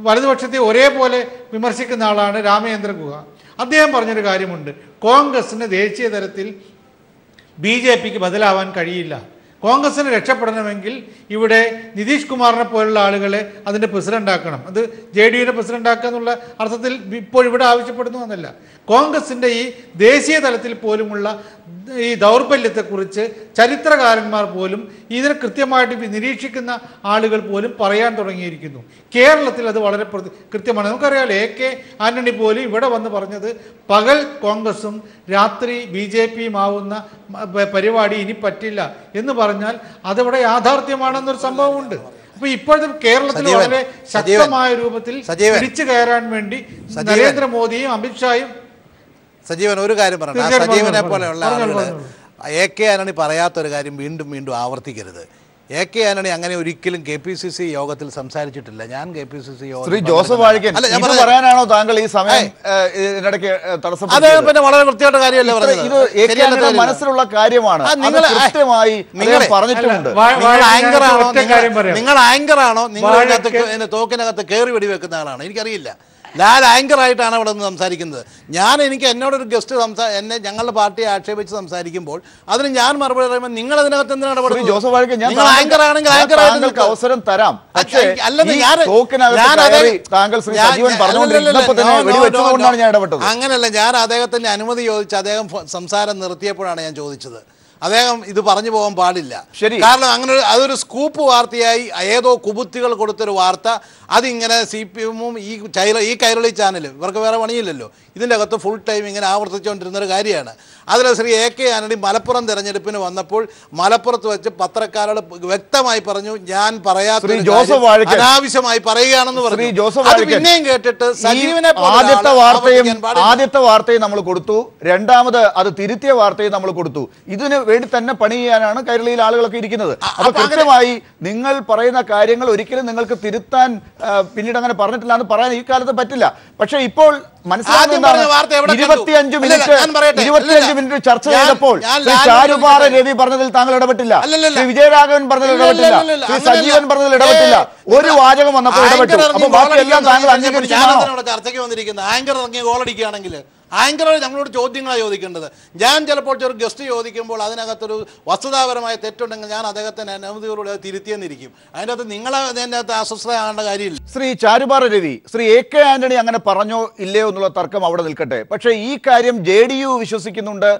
വലതുപക്ഷത്തെയും ഒരേപോലെ വിമർശിക്കുന്ന ആളാണ് രാമചന്ദ്ര ഗുഹ. അദ്ദേഹം പറഞ്ഞൊരു കാര്യമുണ്ട്, കോൺഗ്രസ്സിന് ദേശീയ തലത്തിൽ BJP-ക്ക് ബദലാവാൻ കഴിയില്ല. കോൺഗ്രസ്സിന് രക്ഷപ്പെടണമെങ്കിൽ ഇവിടെ നിതീഷ് കുമാറിനെ പോലുള്ള ആളുകളെ അതിൻ്റെ പ്രസിഡൻ്റാക്കണം. അത് JDU-നെ പ്രസിഡൻ്റാക്കുക എന്നുള്ള അർത്ഥത്തിൽ ഇപ്പോൾ ഇവിടെ ആവശ്യപ്പെടുന്നു എന്നല്ല. കോൺഗ്രസിൻ്റെ ഈ ദേശീയ തലത്തിൽ പോലുമുള്ള ഈ ദൗർബല്യത്തെക്കുറിച്ച് ചരിത്രകാരന്മാർ പോലും ഇതിനെ കൃത്യമായിട്ട് നിരീക്ഷിക്കുന്ന ആളുകൾ പോലും പറയാൻ തുടങ്ങിയിരിക്കുന്നു. കേരളത്തിൽ അത് വളരെ കൃത്യമാണ്. നമുക്കറിയാമല്ലോ, AK ആന്റണി പോലും ഇവിടെ വന്ന് പറഞ്ഞത് പകൽ കോൺഗ്രസും രാത്രി BJP-യും ആവുന്ന പരിപാടി ഇനി പറ്റില്ല എന്ന് പറഞ്ഞാൽ അതിവിടെ യാഥാർത്ഥ്യമാണെന്നൊരു സംഭവമുണ്ട്. അപ്പൊ ഇപ്പോഴത്തെ കേരളത്തിൽ വളരെ ശക്തമായ രൂപത്തിൽ തിരിച്ചു കയറാൻ വേണ്ടി നരേന്ദ്രമോദിയും അമിത്ഷായും സജീവൻ ഒരു കാര്യം പറഞ്ഞു. സജീവനെ പോലെയുള്ള ആളുകൾ AK ആന്റണി പറയാത്തൊരു കാര്യം വീണ്ടും ആവർത്തിക്കരുത്. AK ആന്റണി അങ്ങനെ ഒരിക്കലും KPCC യോഗത്തിൽ സംസാരിച്ചിട്ടില്ല. ഞാൻ KPCC യോഗത്തിൽ ജോസഫ് വാഴക്കൻ പറയാനാണോ താങ്കൾ ഈ സമയം പിന്നെ വളരെ വൃത്തിയായിട്ട് കാര്യമല്ലേ പറഞ്ഞത്? മനസ്സിലുള്ള കാര്യമാണ്. നിങ്ങൾ ആങ്കറാണോ, നിങ്ങൾ തോക്കിനകത്ത് കയറി വെടിവെക്കുന്ന ആളാണോ എനിക്കറിയില്ല. ലാൽ ആങ്കറായിട്ടാണ് അവിടെ നിന്ന് സംസാരിക്കുന്നത്. എനിക്ക് എന്നോടൊരു ഗസ്റ്റ് എന്നെ ഞങ്ങളുടെ പാർട്ടിയെ ആക്ഷേപിച്ച് സംസാരിക്കുമ്പോൾ അതിന് ഞാൻ മറുപടി പറയുമ്പോൾ നിങ്ങൾ അതിനകത്ത് എന്തിനാണ് ഇടപെടുന്നത്? ജോസഫ് വാഴക്കൻ, ഞാൻ നിങ്ങൾ ആങ്കർ ആണെങ്കിൽ താങ്കൾക്ക് അവസരം തരാം. പക്ഷേ അങ്ങനല്ല, ഞാൻ അദ്ദേഹത്തിന്റെ അനുമതി ചോദിച്ച് അദ്ദേഹം സംസാരം നിർത്തിയപ്പോഴാണ് ഞാൻ ചോദിച്ചത്. അദ്ദേഹം ഇത് പറഞ്ഞു പോകാൻ പാടില്ല. ശരി, കാരണം അങ്ങനെ അതൊരു സ്കൂപ്പ് വാർത്തയായി ഏതോ കുബുത്തികൾ കൊടുത്തൊരു വാർത്ത അതിങ്ങനെ CPM-ഉം ഈ കൈരളി ചാനലും ഇവർക്ക് വേറെ പണിയില്ലല്ലോ, ഇതിൻ്റെ അകത്ത് ഫുൾ ടൈം ഇങ്ങനെ ആവർത്തിച്ചുകൊണ്ടിരുന്നൊരു കാര്യമാണ്. അതിൽ ശ്രീ AK ആന്റണി മലപ്പുറം തെരഞ്ഞെടുപ്പിന് വന്നപ്പോൾ മലപ്പുറത്ത് വെച്ച് പത്രക്കാരോട് വ്യക്തമായി പറഞ്ഞു, ഞാൻ പറയാത്ത അനാവശ്യമായി പറയുകയാണെന്ന് പറഞ്ഞു. പിന്നെയും കേട്ടിട്ട് സജീവനെ ആദ്യത്തെ വാർത്തയും നമ്മൾ കൊടുത്തു, രണ്ടാമത് അത് തിരുത്തിയ വാർത്തയും നമ്മൾ കൊടുത്തു. ഇതിന് വേണ്ടി തന്നെ പണി ചെയ്യാനാണ് കൈരളിയിൽ ആളുകളൊക്കെ ഇരിക്കുന്നത്. അപ്പൊ കൃത്യമായി നിങ്ങൾ പറയുന്ന കാര്യങ്ങൾ ഒരിക്കലും നിങ്ങൾക്ക് തിരുത്താൻ പിന്നീട് അങ്ങനെ പറഞ്ഞിട്ടില്ല എന്ന് പറയാൻ ഈ കാലത്ത് പറ്റില്ല. പക്ഷെ ഇപ്പോൾ മനസ്സിലാകുന്നതാണ് 25 മിനിറ്റ് ചർച്ച ചെയ്തപ്പോൾ ചാരുപാറ രവി പറഞ്ഞതിൽ താങ്കൾ ഇടപെട്ടില്ല, വിജയരാഘവൻ പറഞ്ഞതിൽ ഇടപെട്ടില്ല, സജീവൻ പറഞ്ഞതിൽ ഇടപെട്ടില്ല, ഒരു വാചകം വന്നപ്പോൾ ഇടപെട്ടു. അപ്പൊ ബാക്കിയെല്ലാം താങ്കൾ അംഗീകരിച്ചാണോ? ചർച്ചയ്ക്ക് വന്നിരിക്കുന്നത് ആങ്കർ ഇറങ്ങി ഗോളടിക്കുകയാണെങ്കിൽ ആങ്കറോട് ഞങ്ങളോട് ചോദ്യങ്ങളാണ് ചോദിക്കേണ്ടത്. ഞാൻ ചിലപ്പോൾ ഒരു ഗസ്റ്റ് ചോദിക്കുമ്പോൾ അതിനകത്തൊരു വസ്തുതാപരമായ തെറ്റുണ്ടെങ്കിൽ ഞാൻ അദ്ദേഹത്തിന് അനുമതിയോടുകൂടി അത് തിരുത്തിയെന്നിരിക്കും. അതിൻ്റെ അകത്ത് നിങ്ങളതിനകത്ത് അസ്വസ്ഥയാകേണ്ട കാര്യമില്ല. ശ്രീ ചാരുപാറ രവി, ശ്രീ AK ആന്റണി അങ്ങനെ പറഞ്ഞോ ഇല്ലയോ എന്നുള്ള തർക്കം അവിടെ നിൽക്കട്ടെ. പക്ഷേ ഈ കാര്യം JDU വിശ്വസിക്കുന്നുണ്ട്,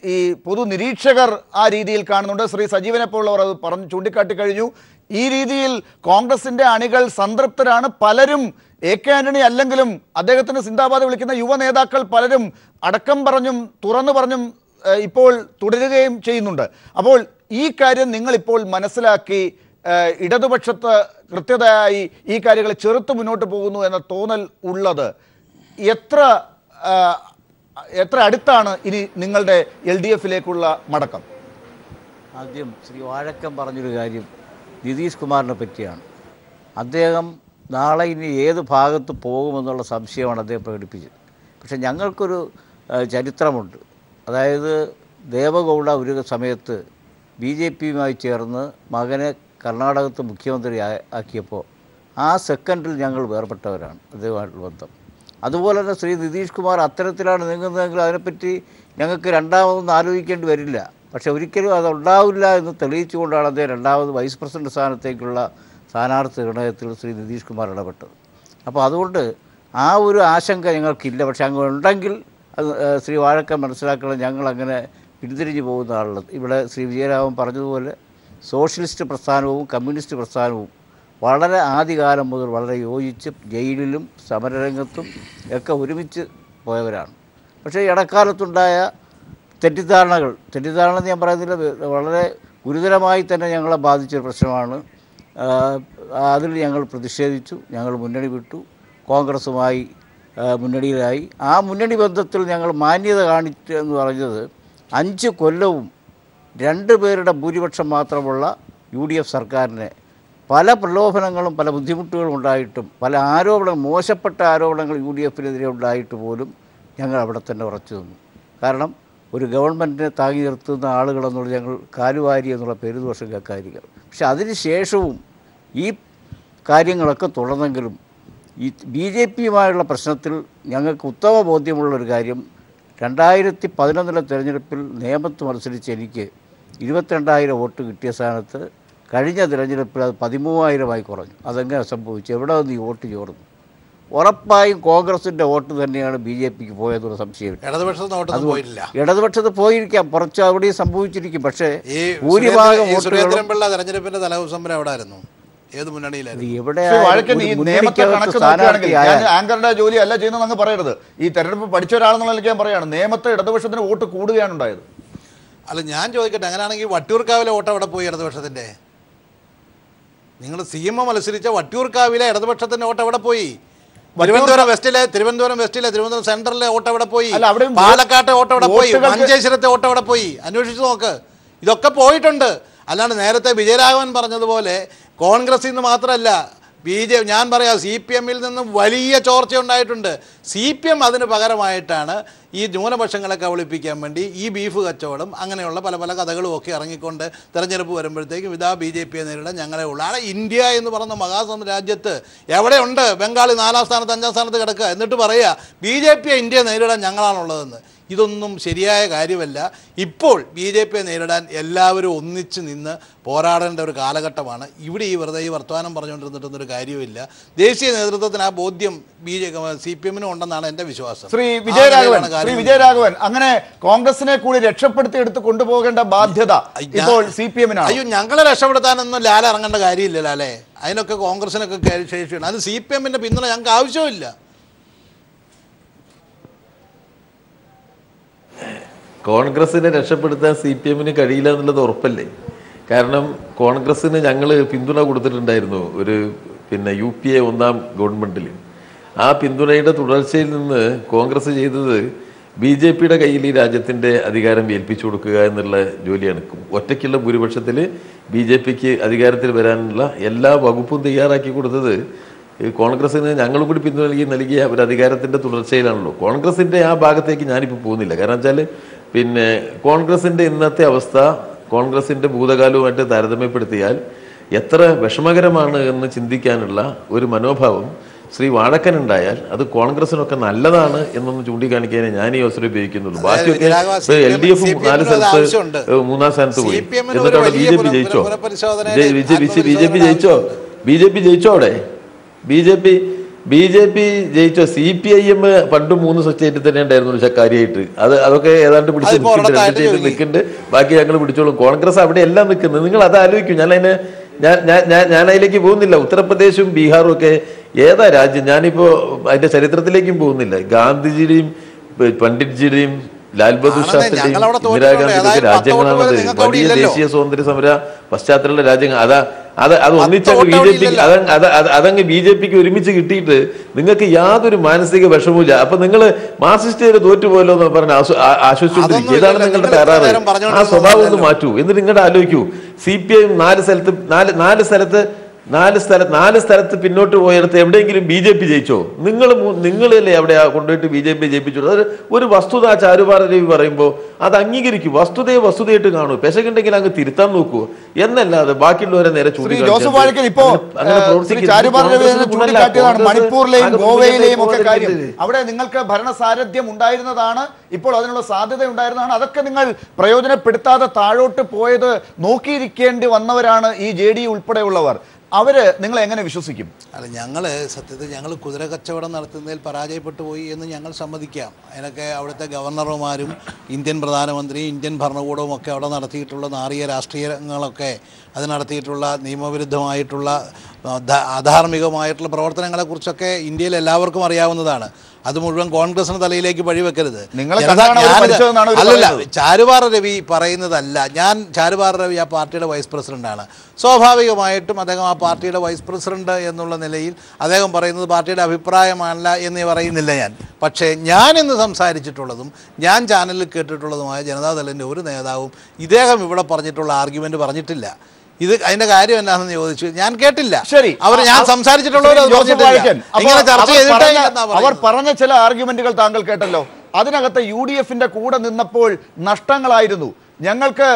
ഈ പൊതു നിരീക്ഷകർ ആ രീതിയിൽ കാണുന്നുണ്ട്. ശ്രീ സജീവനെ പോലുള്ളവർ അത് പറഞ്ഞു ചൂണ്ടിക്കാട്ടി കഴിഞ്ഞു. ഈ രീതിയിൽ കോൺഗ്രസിന്റെ അണികൾ സംതൃപ്തരാണ്. പലരും AK ആന്റണി അല്ലെങ്കിലും അദ്ദേഹത്തിന് സിന്ദാബാദ് വിളിക്കുന്ന യുവ നേതാക്കൾ പലരും അടക്കം പറഞ്ഞും തുറന്നു പറഞ്ഞും ഇപ്പോൾ തുടരുകയും ചെയ്യുന്നുണ്ട്. അപ്പോൾ ഈ കാര്യം നിങ്ങളിപ്പോൾ മനസ്സിലാക്കി ഇടതുപക്ഷത്ത് കൃത്യതയായി ഈ കാര്യങ്ങളെ ചെറുത്ത് മുന്നോട്ട് പോകുന്നു എന്ന തോന്നൽ ഉള്ളത് എത്ര അടുത്താണ് ഇനി നിങ്ങളുടെ LDF-ലേക്കുള്ള മടക്കം? ആദ്യം ശ്രീ വാഴക്കൻ പറഞ്ഞൊരു കാര്യം നിതീഷ് കുമാറിനെ പറ്റിയാണ്. അദ്ദേഹം നാളെ ഇനി ഏത് ഭാഗത്ത് പോകുമെന്നുള്ള സംശയമാണ് അദ്ദേഹം പ്രകടിപ്പിച്ചത്. പക്ഷെ ഞങ്ങൾക്കൊരു ചരിത്രമുണ്ട്. അതായത് ദേവഗൗഡ ഒരു സമയത്ത് BJP-യുമായി ചേർന്ന് മകനെ കർണാടകത്ത് മുഖ്യമന്ത്രി ആക്കിയപ്പോൾ ആ സെക്കൻഡിൽ ഞങ്ങൾ വേർപെട്ടവരാണ് അദ്ദേഹമായിട്ടുള്ള ബന്ധം. അതുപോലെ തന്നെ ശ്രീ നിതീഷ് കുമാർ അത്തരത്തിലാണ് നീങ്ങുന്നതെങ്കിൽ അതിനെപ്പറ്റി ഞങ്ങൾക്ക് രണ്ടാമതൊന്നും ആലോചിക്കേണ്ടി വരില്ല. പക്ഷെ ഒരിക്കലും അതുണ്ടാവില്ല എന്ന് തെളിയിച്ചുകൊണ്ടാണ് അദ്ദേഹം രണ്ടാമത് വൈസ് പ്രസിഡന്റ് സ്ഥാനത്തേക്കുള്ള സ്ഥാനാർത്ഥി നിർണയത്തിൽ ശ്രീ നിതീഷ് കുമാർ ഇടപെട്ടത്. അപ്പോൾ അതുകൊണ്ട് ആ ഒരു ആശങ്ക ഞങ്ങൾക്കില്ല. പക്ഷെ അങ്ങ് ഉണ്ടെങ്കിൽ അത് ശ്രീ വാഴക്കൻ മനസ്സിലാക്കണം, ഞങ്ങളങ്ങനെ പിന്തിരിഞ്ഞു പോകുന്ന ആളുള്ളത്. ഇവിടെ ശ്രീ വിജയരാഘവൻ പറഞ്ഞതുപോലെ സോഷ്യലിസ്റ്റ് പ്രസ്ഥാനവും കമ്മ്യൂണിസ്റ്റ് പ്രസ്ഥാനവും വളരെ ആദ്യകാലം മുതൽ വളരെ യോജിച്ച് ജയിലിലും സമരരംഗത്തും ഒക്കെ ഒരുമിച്ച് പോയവരാണ്. പക്ഷേ ഇടക്കാലത്തുണ്ടായ തെറ്റിദ്ധാരണ ഞാൻ പറയുന്നില്ല, വളരെ ഗുരുതരമായി തന്നെ ഞങ്ങളെ ബാധിച്ചൊരു പ്രശ്നമാണ്. അതിൽ ഞങ്ങൾ പ്രതിഷേധിച്ചു, ഞങ്ങൾ മുന്നണി വിട്ടു, കോൺഗ്രസുമായി മുന്നണിയിലായി. ആ മുന്നണി ബന്ധത്തിൽ ഞങ്ങൾ മാന്യത കാണിച്ചു എന്ന് പറഞ്ഞത് 5 കൊല്ലവും 2 പേരുടെ ഭൂരിപക്ഷം മാത്രമുള്ള UDF സർക്കാരിനെ പല പ്രലോഭനങ്ങളും പല ബുദ്ധിമുട്ടുകളും ഉണ്ടായിട്ടും പല മോശപ്പെട്ട ആരോപണങ്ങൾ UDF-നെതിരെ ഉണ്ടായിട്ട് പോലും ഞങ്ങൾ അവിടെ തന്നെ ഉറച്ചു നിന്നു. കാരണം ഒരു ഗവൺമെൻറ്റിനെ താങ്ങി നിർത്തുന്ന ആളുകളെന്നുള്ള ഞങ്ങൾ കാലുവാരി എന്നുള്ള പേരുദോഷം കേൾക്കാതിരിക്കുക. പക്ഷെ അതിന് ശേഷവും ഈ കാര്യങ്ങളൊക്കെ തുടർന്നെങ്കിലും ഈ BJP-യുമായുള്ള പ്രശ്നത്തിൽ ഞങ്ങൾക്ക് ഉത്തമ ബോധ്യമുള്ളൊരു കാര്യം, 2011 തെരഞ്ഞെടുപ്പിൽ നേമത്ത് മത്സരിച്ച് എനിക്ക് 22,000 വോട്ട് കിട്ടിയ സ്ഥാനത്ത് കഴിഞ്ഞ തിരഞ്ഞെടുപ്പിൽ അത് 13,000 കുറഞ്ഞു. അതെങ്ങനെ സംഭവിച്ചു? എവിടെ നിന്ന് ഈ വോട്ട് ചോർന്നു? ഉറപ്പായും കോൺഗ്രസിൻ്റെ വോട്ട് തന്നെയാണ് BJP-ക്ക് പോയതെന്നുള്ള സംശയമില്ല. ഇടതുപക്ഷത്ത് പോയിരിക്കാം, കുറച്ച് അവിടെയും സംഭവിച്ചിരിക്കും. പക്ഷേ ഭൂരിഭാഗം തെരഞ്ഞെടുപ്പിന്റെ തലേദിവസം അവിടെ ആയിരുന്നു. ഏത് മുന്നണിയിലായിരുന്നു? ആങ്കറുടെ ജോലി അല്ല ചെയ്യുന്നതെന്ന് പറയരുത്. ഈ തെരഞ്ഞെടുപ്പ് പഠിച്ച ഒരാളെന്നുള്ള നിലയ്ക്ക് ഞാൻ പറയാണ്, നേമത്തെ ഇടതുപക്ഷത്തിന് വോട്ട് കൂടുകയാണ് ഉണ്ടായത്. അല്ല, ഞാൻ ചോദിക്കട്ടെ, അങ്ങനെയാണെങ്കിൽ വട്ടിയൂർക്കാവിലെ വോട്ട് അവിടെ പോയി ഇടതുപക്ഷത്തിന്റെ? നിങ്ങൾ CM മത്സരിച്ച വട്ടിയൂർക്കാവിലെ ഇടതുപക്ഷത്തിന്റെ വോട്ട് അവിടെ പോയി. തിരുവനന്തപുരം വെസ്റ്റിലെ തിരുവനന്തപുരം സെൻട്രലിലെ വോട്ട് അവിടെ പോയി. പാലക്കാട്ടെ വോട്ട് അവിടെ പോയി. മഞ്ചേശ്വരത്തെ വോട്ട് അവിടെ പോയി. അന്വേഷിച്ച് നോക്ക്. ഇതൊക്കെ പോയിട്ടുണ്ട്. അല്ലാണ്ട് നേരത്തെ വിജയരാഘവൻ പറഞ്ഞതുപോലെ കോൺഗ്രസിൽ നിന്ന് മാത്രമല്ല ഞാൻ പറയാം CPM-ൽ നിന്നും വലിയ ചോർച്ച ഉണ്ടായിട്ടുണ്ട്. CPM അതിന് പകരമായിട്ടാണ് ഈ ന്യൂനപക്ഷങ്ങളെ കബളിപ്പിക്കാൻ വേണ്ടി ഈ ബീഫ് കച്ചവടം അങ്ങനെയുള്ള പല പല കഥകളും ഒക്കെ ഇറങ്ങിക്കൊണ്ട് തെരഞ്ഞെടുപ്പ് വരുമ്പോഴത്തേക്കും ഇതാ BJP-യെ നേരിടാൻ ഞങ്ങളെ ഉള്ളു. ആണ് ഇന്ത്യ എന്ന് പറയുന്ന രാജ്യത്ത് എവിടെയുണ്ട് ബംഗാൾ 4ാം സ്ഥാനത്ത് 5ാം സ്ഥാനത്ത് കിടക്കുക, എന്നിട്ട് പറയുക BJP-യെ ഇന്ത്യയെ നേരിടാൻ ഞങ്ങളാണുള്ളതെന്ന്. ഇതൊന്നും ശരിയായ കാര്യമല്ല. ഇപ്പോൾ BJP-യെ നേരിടാൻ എല്ലാവരും ഒന്നിച്ച് നിന്ന് പോരാടേണ്ട ഒരു കാലഘട്ടമാണ്. ഇവിടെ ഈ വെറുതെ ഈ വർത്തമാനം പറഞ്ഞുകൊണ്ടിരുന്നിട്ടൊന്നൊരു കാര്യമില്ല. ദേശീയ നേതൃത്വത്തിന് ആ ബോധ്യം CPM-നും ഉണ്ടെന്നാണ് എൻ്റെ വിശ്വാസം. ശ്രീ വിജയരാഘവൻ, അങ്ങനെ കോൺഗ്രസിനെ കൂടി രക്ഷപ്പെടുത്തി എടുത്ത് കൊണ്ടുപോകേണ്ട ബാധ്യത ഇപ്പോൾ CPM-നാണ്. അയ്യോ, ഞങ്ങളെ രക്ഷപ്പെടുത്താനൊന്നും ലാല ഇറങ്ങേണ്ട കാര്യമില്ല ലാലേ. അതിനൊക്കെ കോൺഗ്രസിനൊക്കെ ശേഷിയാണ്. അത് CPM-ന്റെ പിന്തുണ ഞങ്ങൾക്ക് ആവശ്യമില്ല. കോൺഗ്രസിനെ രക്ഷപ്പെടുത്താൻ CPM-ന് കഴിയില്ല എന്നുള്ളത് ഉറപ്പല്ലേ? കാരണം കോൺഗ്രസ്സിന് ഞങ്ങൾ പിന്തുണ കൊടുത്തിട്ടുണ്ടായിരുന്നു ഒരു UPA 1ാം ഗവൺമെൻറ്റിൽ. ആ പിന്തുണയുടെ തുടർച്ചയിൽ നിന്ന് കോൺഗ്രസ് ചെയ്തത് BJP-യുടെ കയ്യിൽ ഈ രാജ്യത്തിൻ്റെ അധികാരം ഏൽപ്പിച്ചു കൊടുക്കുക എന്നുള്ള ജോലിയാണ്. ഒറ്റയ്ക്കുള്ള ഭൂരിപക്ഷത്തിൽ BJP-ക്ക് അധികാരത്തിൽ വരാനുള്ള എല്ലാ വകുപ്പും തയ്യാറാക്കി കൊടുത്തത് കോൺഗ്രസിന് ഞങ്ങളും കൂടി പിന്തുണ നൽകിയ ഒരു അധികാരത്തിൻ്റെ തുടർച്ചയിലാണല്ലോ. കോൺഗ്രസിൻ്റെ ആ ഭാഗത്തേക്ക് ഞാനിപ്പോൾ പോകുന്നില്ല. കാരണം വെച്ചാൽ കോൺഗ്രസിൻ്റെ ഇന്നത്തെ അവസ്ഥ കോൺഗ്രസിൻ്റെ ഭൂതകാലവുമായിട്ട് താരതമ്യപ്പെടുത്തിയാൽ എത്ര വിഷമകരമാണ് എന്ന് ചിന്തിക്കാനുള്ള ഒരു മനോഭാവം ശ്രീ വാഴക്കനുണ്ടായാൽ അത് കോൺഗ്രസിനൊക്കെ നല്ലതാണ് എന്നൊന്ന് ചൂണ്ടിക്കാണിക്കാനേ ഞാൻ ഈ അവസരം ഉപയോഗിക്കുന്നുള്ളൂ. ബാക്കിയൊക്കെ LDF 4 സ്ഥലത്ത് 3ാം സ്ഥാനത്ത് പോയി. എന്നിട്ട് അവിടെ BJP ജയിച്ചോ? BJP ജയിച്ചോ? അവിടെ BJP ജയിച്ചോ? CPIM പണ്ട് 3 സ്റ്റേറ്റിൽ തന്നെ ഉണ്ടായിരുന്നു കാര്യമായിട്ട്. അതൊക്കെ ഏതാണ്ട് പിടിച്ച് നിൽക്കുന്നുണ്ട്. ബാക്കി ഞങ്ങൾ പിടിച്ചോളും. കോൺഗ്രസ് അവിടെ എല്ലാം നിൽക്കുന്നത്. നിങ്ങൾ അത് ആലോചിക്കും. ഞാൻ അതിലേക്ക് പോകുന്നില്ല. ഉത്തർപ്രദേശും ബീഹാറും ഒക്കെ ഏതാ രാജ്യം? ഞാനിപ്പോൾ അതിന്റെ ചരിത്രത്തിലേക്കും പോകുന്നില്ല. ഗാന്ധിജിയുടെയും പണ്ഡിറ്റ്ജിയുടെയും ലാൽ ബഹദൂർ ശാസ്ത്രിയുടെയും ഇന്ദിരാഗാന്ധിയുടെ രാജ്യങ്ങളാണത്. വലിയ ദേശീയ സ്വാതന്ത്ര്യ സമര പശ്ചാത്തലമുള്ള രാജ്യങ്ങൾ. അത് ഒന്നിച്ചങ്ങ് അതങ്ങ് BJP-ക്ക് ഒരുമിച്ച് കിട്ടിയിട്ട് നിങ്ങൾക്ക് യാതൊരു മാനസിക വിഷമവുമില്ല. അപ്പൊ നിങ്ങൾ മാർക്സിസ്റ്റുകാർ തോറ്റുപോയല്ലോ എന്ന് പറഞ്ഞ് ആശ്വസിച്ചുകൊണ്ടിരിക്കും. ഏതാണ് നിങ്ങളുടെ കരാറ്? ആ സ്വഭാവം ഒന്ന് മാറ്റൂ. എന്നിട്ട് നിങ്ങളുടെ ആലോചിക്കൂ. CPM 4 സ്ഥലത്ത് പിന്നോട്ട് പോയെടുത്ത് എവിടെയെങ്കിലും BJP ജയിച്ചോ? നിങ്ങളല്ലേ അവിടെ കൊണ്ടുപോയിട്ട് BJP ജയിപ്പിച്ചു? അത് ഒരു വസ്തുത ചാരുപാറ രവി പറയുമ്പോൾ അത് അംഗീകരിക്കും. വസ്തുതയായിട്ട് കാണൂ. പെശകുണ്ടെങ്കിൽ അങ്ങ് തിരുത്താൻ നോക്കൂ എന്നല്ലാതെ ബാക്കിയുള്ളവരെ നേരെ മണിപ്പൂരിലെയും ഗോവയിലെയും ഒക്കെ കാര്യം അവിടെ നിങ്ങൾക്ക് ഭരണസാരഥ്യം ഉണ്ടായിരുന്നതാണ്. ഇപ്പോൾ അതിനുള്ള സാധ്യത ഉണ്ടായിരുന്നതാണ്. അതൊക്കെ നിങ്ങൾ പ്രയോജനപ്പെടുത്താതെ താഴോട്ട് പോയത് നോക്കിയിരിക്കേണ്ടി വന്നവരാണ് ഈ JDU ഉൾപ്പെടെയുള്ളവർ. അവര് നിങ്ങളെ എങ്ങനെ വിശ്വസിക്കും? അല്ല, സത്യത്തിൽ ഞങ്ങൾ കുതിര കച്ചവടം നടത്തുന്നതിൽ പരാജയപ്പെട്ടു പോയി എന്ന് ഞങ്ങൾ സമ്മതിക്കാം. അതിനൊക്കെ അവിടുത്തെ ഗവർണർമാരും ഇന്ത്യൻ പ്രധാനമന്ത്രിയും ഇന്ത്യൻ ഭരണകൂടവും ഒക്കെ അവിടെ നടത്തിയിട്ടുള്ള നാറിയ രാഷ്ട്രീയങ്ങളൊക്കെ അത് നടത്തിയിട്ടുള്ള നിയമവിരുദ്ധമായിട്ടുള്ള അധാർമികമായിട്ടുള്ള പ്രവർത്തനങ്ങളെക്കുറിച്ചൊക്കെ ഇന്ത്യയിൽ എല്ലാവർക്കും അറിയാവുന്നതാണ്. അത് മുഴുവൻ കോൺഗ്രസിന് തലയിലേക്ക് വഴിവെക്കരുത്. അല്ലല്ല, ചാരുപാറ രവി പറയുന്നതല്ല. ചാരുപാറ രവി ആ പാർട്ടിയുടെ വൈസ് പ്രസിഡന്റാണ്. സ്വാഭാവികമായിട്ടും അദ്ദേഹം ആ പാർട്ടിയുടെ വൈസ് പ്രസിഡന്റ് എന്നുള്ള നിലയിൽ അദ്ദേഹം പറയുന്നത് പാർട്ടിയുടെ അഭിപ്രായമല്ല എന്ന് പറയുന്നില്ല ഞാൻ. പക്ഷേ ഞാനിന്ന് സംസാരിച്ചിട്ടുള്ളതും ഞാൻ ചാനലിൽ കേട്ടിട്ടുള്ളതുമായ ജനതാദളിൻ്റെ ഒരു നേതാവും ഇദ്ദേഹം ഇവിടെ പറഞ്ഞിട്ടുള്ള ആർഗ്യുമെന്റ് പറഞ്ഞിട്ടില്ല. അതിന്റെ കാര്യം എന്താണെന്ന് ചോദിച്ചു. ഞാൻ കേട്ടില്ല. ശരി, ഞാൻ സംസാരിച്ചിട്ടുള്ളവർ അവർ പറഞ്ഞ ചില ആർഗ്യുമെന്റുകൾ താങ്കൾ കേട്ടല്ലോ. അതിനകത്ത് UDF-ന്റെ കൂടെ നിന്നപ്പോൾ നഷ്ടങ്ങളായിരുന്നു. ഞങ്ങൾക്ക്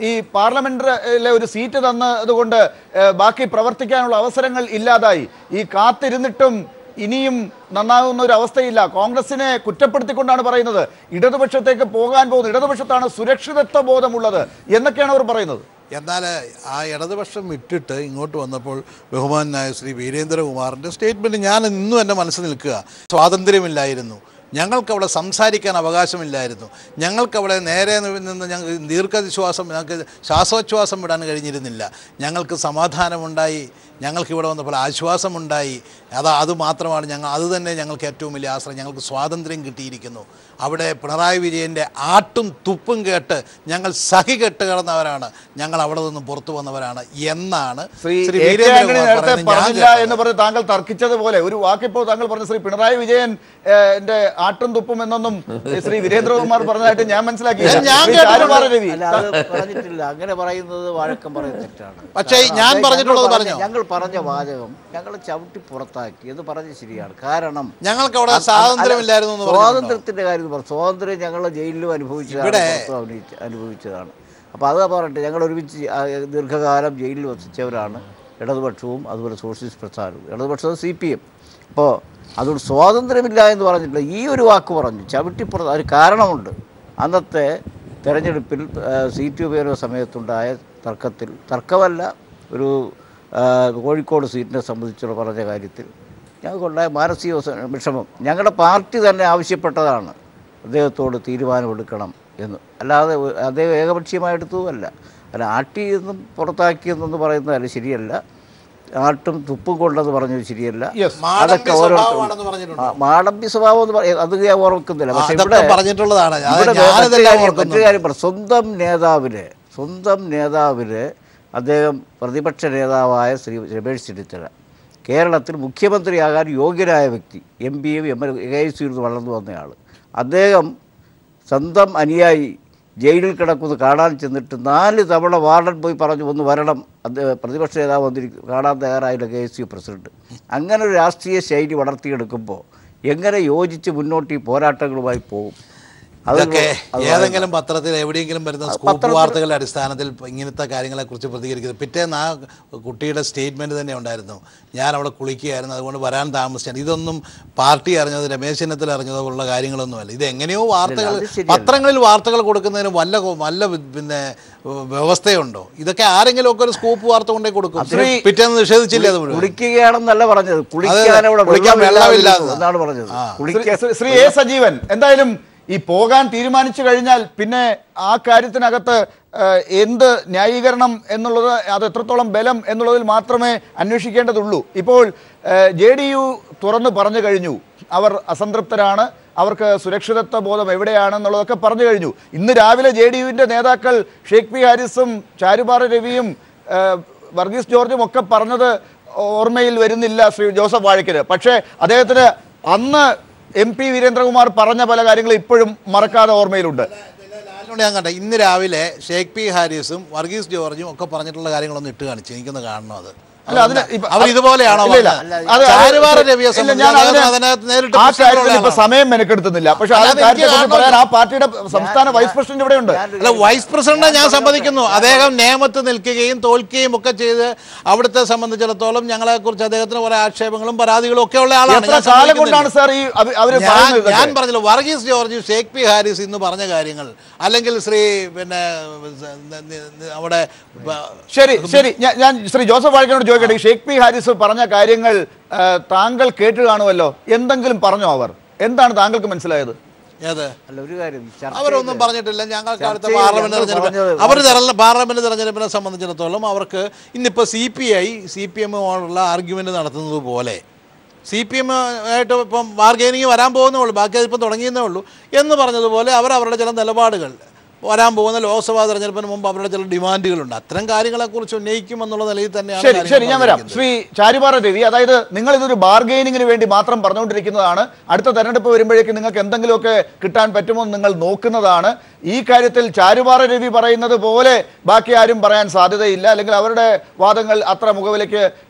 ഈ പാർലമെന്റിലെ ഒരു സീറ്റ് തന്നതുകൊണ്ട് ബാക്കി പ്രവർത്തിക്കാനുള്ള അവസരങ്ങൾ ഇല്ലാതായി. ഈ കാത്തിരുന്നിട്ടും ഇനിയും നന്നാകുന്ന ഒരു അവസ്ഥയില്ല. കോൺഗ്രസിനെ കുറ്റപ്പെടുത്തിക്കൊണ്ടാണ് പറയുന്നത് ഇടതുപക്ഷത്തേക്ക് പോകാൻ പോകുന്നത്. ഇടതുപക്ഷത്താണ് സുരക്ഷിതത്വ ബോധമുള്ളത് എന്നൊക്കെയാണ് അവർ പറയുന്നത്. എന്നാൽ ആ ഇടതുപക്ഷം വിട്ടിട്ട് ഇങ്ങോട്ട് വന്നപ്പോൾ ബഹുമാനായ ശ്രീ വീരേന്ദ്രകുമാറിൻ്റെ സ്റ്റേറ്റ്മെൻറ്റ് ഞാൻ ഇന്നും എൻ്റെ മനസ്സിൽ നിൽക്കുക. സ്വാതന്ത്ര്യമില്ലായിരുന്നു, ഞങ്ങൾക്കവിടെ സംസാരിക്കാൻ അവകാശമില്ലായിരുന്നു, ഞങ്ങൾക്കവിടെ നേരെ നിന്ന് ഞങ്ങൾക്ക് ശ്വാസോച്ഛ്വാസം വിടാൻ കഴിഞ്ഞിരുന്നില്ല, ഞങ്ങൾക്ക് സമാധാനമുണ്ടായി, ഞങ്ങൾക്കിവിടെ വന്നപ്പോൾ ആശ്വാസമുണ്ടായി. അതുമാത്രമാണ് അത് തന്നെ ഞങ്ങൾക്ക് ഏറ്റവും വലിയ ആശ്രയം. ഞങ്ങൾക്ക് സ്വാതന്ത്ര്യം കിട്ടിയിരിക്കുന്നു. അവിടെ പിണറായി വിജയൻ്റെ ആട്ടും തുപ്പും കേട്ട് ഞങ്ങൾ സഹി കെട്ട് കിടന്നവരാണ്, ഞങ്ങൾ അവിടെ നിന്നും പുറത്തു വന്നവരാണ് എന്നാണ് എന്ന് പറഞ്ഞ് താങ്കൾ തർക്കിച്ചതുപോലെ ഒരു വാക്കിപ്പോൾ താങ്കൾ പറഞ്ഞ ശ്രീ പിണറായി വിജയൻ ആട്ടും തുപ്പും എന്നൊന്നും ശ്രീ വീരേന്ദ്രകുമാർ പറഞ്ഞതായിട്ട് ഞാൻ മനസ്സിലാക്കി. പറഞ്ഞിട്ടില്ല. അങ്ങനെ പറയുന്നത് വഴക്കം പറയുന്നത് തെറ്റാണ്. പക്ഷേ ഞാൻ പറഞ്ഞിട്ടുള്ളത് പറഞ്ഞു. ഞങ്ങൾ പറഞ്ഞ വാചകം ഞങ്ങളെ ചവിട്ടി പുറത്താക്കി എന്ന് പറഞ്ഞ് ശരിയാണ്. കാരണം ഞങ്ങൾക്ക് അവിടെ സ്വാതന്ത്ര്യമില്ലായിരുന്നു എന്ന് സ്വാതന്ത്ര്യത്തിൻ്റെ കാര്യം പറഞ്ഞു. സ്വാതന്ത്ര്യം ഞങ്ങൾ ജയിലിലും അനുഭവിച്ചതാണ്. അപ്പോൾ അത് പറഞ്ഞിട്ട് ഞങ്ങൾ ഒരുമിച്ച് ദീർഘകാലം ജയിലിൽ വസിച്ചവരാണ് ഇടതുപക്ഷവും അതുപോലെ സോഷ്യലിസ്റ്റ് പ്രസ്ഥാനവും. ഇടതുപക്ഷവും CPM. അപ്പോൾ അതുകൊണ്ട് സ്വാതന്ത്ര്യമില്ല എന്ന് പറഞ്ഞിട്ടില്ല, ഈ ഒരു വാക്ക് പറഞ്ഞു ചവിട്ടിപ്പുറത്ത്. അതിന് കാരണമുണ്ട്. അന്നത്തെ തെരഞ്ഞെടുപ്പിൽ സീറ്റ് ഉപയോഗ സമയത്തുണ്ടായ തർക്കമല്ല, ഒരു കോഴിക്കോട് സീറ്റിനെ സംബന്ധിച്ചുള്ള പറഞ്ഞ കാര്യത്തിൽ ഞങ്ങൾക്കുണ്ടായ മാനസിക വിഷമം ഞങ്ങളുടെ പാർട്ടി തന്നെ ആവശ്യപ്പെട്ടതാണ് അദ്ദേഹത്തോട് തീരുമാനമെടുക്കണം എന്ന്. അല്ലാതെ അദ്ദേഹം ഏകപക്ഷീയമായെടുത്തതുമല്ല. അല്ല ആട്ടിയെന്നും പുറത്താക്കിയെന്നൊന്നും പറയുന്നതല്ല, ശരിയല്ല. ആട്ടും തുപ്പും കൊണ്ടെന്ന് പറഞ്ഞത് ശരിയല്ല. അതൊക്കെ ഓരോ മാടമ്പി സ്വഭാവം എന്ന് പറയും, അത് ഞാൻ ഓർക്കുന്നില്ല. പക്ഷെ ഇവിടെ മറ്റൊരു കാര്യം പറ, സ്വന്തം നേതാവിന് അദ്ദേഹം പ്രതിപക്ഷ നേതാവായ ശ്രീ രമേശ് ചെന്നിത്തല കേരളത്തിൽ മുഖ്യമന്ത്രിയാകാൻ യോഗ്യനായ വ്യക്തി, MPയും AICയിൽ നിന്ന് വളർന്നു വന്നയാൾ. അദ്ദേഹം സ്വന്തം അനുയായി ജയിലിൽ കിടക്കുന്നത് കാണാൻ ചെന്നിട്ട് 4 തവണ വാർഡൻ പോയി പറഞ്ഞു ഒന്ന് വരണം, പ്രതിപക്ഷ നേതാവ് വന്നിരിക്കും, കാണാൻ തയ്യാറായില്ല KSU പ്രസിഡന്റ്. അങ്ങനെ ഒരു രാഷ്ട്രീയ ശൈലി വളർത്തിയെടുക്കുമ്പോൾ എങ്ങനെ യോജിച്ച് മുന്നോട്ട് ഈ പോരാട്ടങ്ങളുമായി പോകും? അതൊക്കെ ഏതെങ്കിലും പത്രത്തിൽ എവിടെയെങ്കിലും വരുന്ന സ്കൂപ്പ് വാർത്തകളുടെ അടിസ്ഥാനത്തിൽ ഇങ്ങനത്തെ കാര്യങ്ങളെക്കുറിച്ച് പ്രതികരിക്കുന്നത്. പിറ്റേന്ന് ആ കുട്ടിയുടെ സ്റ്റേറ്റ്മെൻറ്റ് തന്നെ ഉണ്ടായിരുന്നു, ഞാൻ അവിടെ കുളിക്കുകയായിരുന്നു, അതുകൊണ്ട് വരാൻ താമസിച്ചാണ്. ഇതൊന്നും പാർട്ടി അറിഞ്ഞത് രമേശ് ചെന്നിത്തല അറിഞ്ഞതോ ഉള്ള കാര്യങ്ങളൊന്നുമല്ല. ഇത് എങ്ങനെയോ വാർത്തകൾ പത്രങ്ങളിൽ വാർത്തകൾ കൊടുക്കുന്നതിന് വല്ല പിന്നെ വ്യവസ്ഥയുണ്ടോ? ഇതൊക്കെ ആരെങ്കിലും ഒക്കെ ഒരു സ്കൂപ്പ് വാർത്ത കൊണ്ടേ കൊടുക്കും, പിറ്റേന്ന് നിഷേധിച്ചില്ലേ? അത് കുളിക്കുകയാണെന്നല്ല പറഞ്ഞത്, കുളിക്കാൻ വെള്ളമില്ല എന്നാണ് പറഞ്ഞത്. ശ്രീ A. സജീവൻ, എന്തായാലും ഈ പോകാൻ തീരുമാനിച്ചു കഴിഞ്ഞാൽ പിന്നെ ആ കാര്യത്തിനകത്ത് എന്ത് ന്യായീകരണം എന്നുള്ളത്, അത് എത്രത്തോളം ബലം എന്നുള്ളതിൽ മാത്രമേ അന്വേഷിക്കേണ്ടതുള്ളൂ. ഇപ്പോൾ JDU തുറന്നു പറഞ്ഞു കഴിഞ്ഞു, അവർ അസംതൃപ്തരാണ്, അവർക്ക് സുരക്ഷിതത്വ ബോധം എവിടെയാണെന്നുള്ളതൊക്കെ പറഞ്ഞു കഴിഞ്ഞു. ഇന്ന് രാവിലെ JDUവിൻ്റെ നേതാക്കൾ ഷേഖ് പി ഹാരിസും ചാരുപാറ രവിയും വർഗീസ് ജോർജും ഒക്കെ പറഞ്ഞത് ഓർമ്മയിൽ വരുന്നില്ല ശ്രീ ജോസഫ് വാഴക്കന്. പക്ഷേ അദ്ദേഹത്തിന് അന്ന് MP വീരേന്ദ്രകുമാർ പറഞ്ഞ പല കാര്യങ്ങളും ഇപ്പോഴും മറക്കാതെ ഓർമ്മയിലുണ്ട്. ഞാൻ കണ്ട ഇന്ന് രാവിലെ ഷേഖ് പി ഹാരിസും വർഗീസ് ജോർജും ഒക്കെ പറഞ്ഞിട്ടുള്ള കാര്യങ്ങളൊന്നും ഇട്ട് കാണിച്ചു. എനിക്കൊന്ന് കാണണം അത്. ഇതുപോലെയാണോ? സമയം മെനക്കെടുത്തുന്നില്ല. പക്ഷെ ആ പാർട്ടിയുടെ സംസ്ഥാന വൈസ് പ്രസിഡന്റ് ഇവിടെ ഉണ്ട്. അല്ല, വൈസ് പ്രസിഡന്റ് ഞാൻ സമ്മതിക്കുന്നു. അദ്ദേഹം നിയമത്ത് നിൽക്കുകയും തോൽക്കുകയും ഒക്കെ ചെയ്ത് അവിടുത്തെ സംബന്ധിച്ചിടത്തോളം ഞങ്ങളെ കുറിച്ച് അദ്ദേഹത്തിന് കുറെ ആക്ഷേപങ്ങളും പരാതികളും ഒക്കെ ഉള്ള ആളാണ്. ഞാൻ പറഞ്ഞില്ല, വർഗീസ് ജോർജ് ഷേഖ് പി ഹാരിസ് ഇന്ന് പറഞ്ഞ കാര്യങ്ങൾ, അല്ലെങ്കിൽ ശ്രീ പിന്നെ അവിടെ ശരി ഞാൻ ശ്രീ ജോസഫ് വാഴക്കനോട് ചോദിക്കട്ടെ, ഷേഖ് പി ഹാരിസ് പറഞ്ഞ കാര്യങ്ങൾ താങ്കൾ കേട്ട് കാണുമല്ലോ, എന്തെങ്കിലും പറഞ്ഞോ അവർ? എന്താണ് താങ്കൾക്ക് മനസ്സിലായത്? അവരൊന്നും പറഞ്ഞിട്ടില്ല. ഞങ്ങൾക്ക് അടുത്ത പാർലമെന്റ് തെരഞ്ഞെടുപ്പിനെ സംബന്ധിച്ചിടത്തോളം അവർക്ക് ഇന്നിപ്പോൾ CPM-ഓടുള്ള ആർഗ്യുമെന്റ് നടത്തുന്നത് പോലെ CPM ആയിട്ട് ഇപ്പം ബാർഗെയിനിങ് വരാൻ പോകുന്നേ ഉള്ളൂ, ബാക്കി അതിപ്പം തുടങ്ങിയെന്നേ ഉള്ളൂ എന്ന് പറഞ്ഞതുപോലെ അവരുടെ ചില നിലപാടുകൾ വരാൻ പോകുന്ന ലോക്സഭാ തെരഞ്ഞെടുപ്പിന് മുമ്പ് അവരുടെ ചില ഡിമാൻഡുകളുണ്ട്. അത്തരം കാര്യങ്ങളെക്കുറിച്ച് ഉന്നയിക്കുമെന്നുള്ള നിലയിൽ തന്നെയാണ്. ശരി, ഞാൻ വരാം. ശ്രീ ചാരുപാറ രവി, അതായത് നിങ്ങൾ ഇതൊരു ബാർഗെയിനിങ്ങിന് വേണ്ടി മാത്രം പറഞ്ഞുകൊണ്ടിരിക്കുന്നതാണ്. അടുത്ത തെരഞ്ഞെടുപ്പ് വരുമ്പോഴേക്കും നിങ്ങൾക്ക് എന്തെങ്കിലുമൊക്കെ കിട്ടാൻ പറ്റുമോ നിങ്ങൾ നോക്കുന്നതാണ്. ഈ കാര്യത്തിൽ ചാരുപാറ രവി പറയുന്നത് പോലെ ബാക്കി ആരും പറയാൻ സാധ്യതയില്ല, അല്ലെങ്കിൽ അവരുടെ വാദങ്ങൾ അത്ര മുഖവിലേക്ക്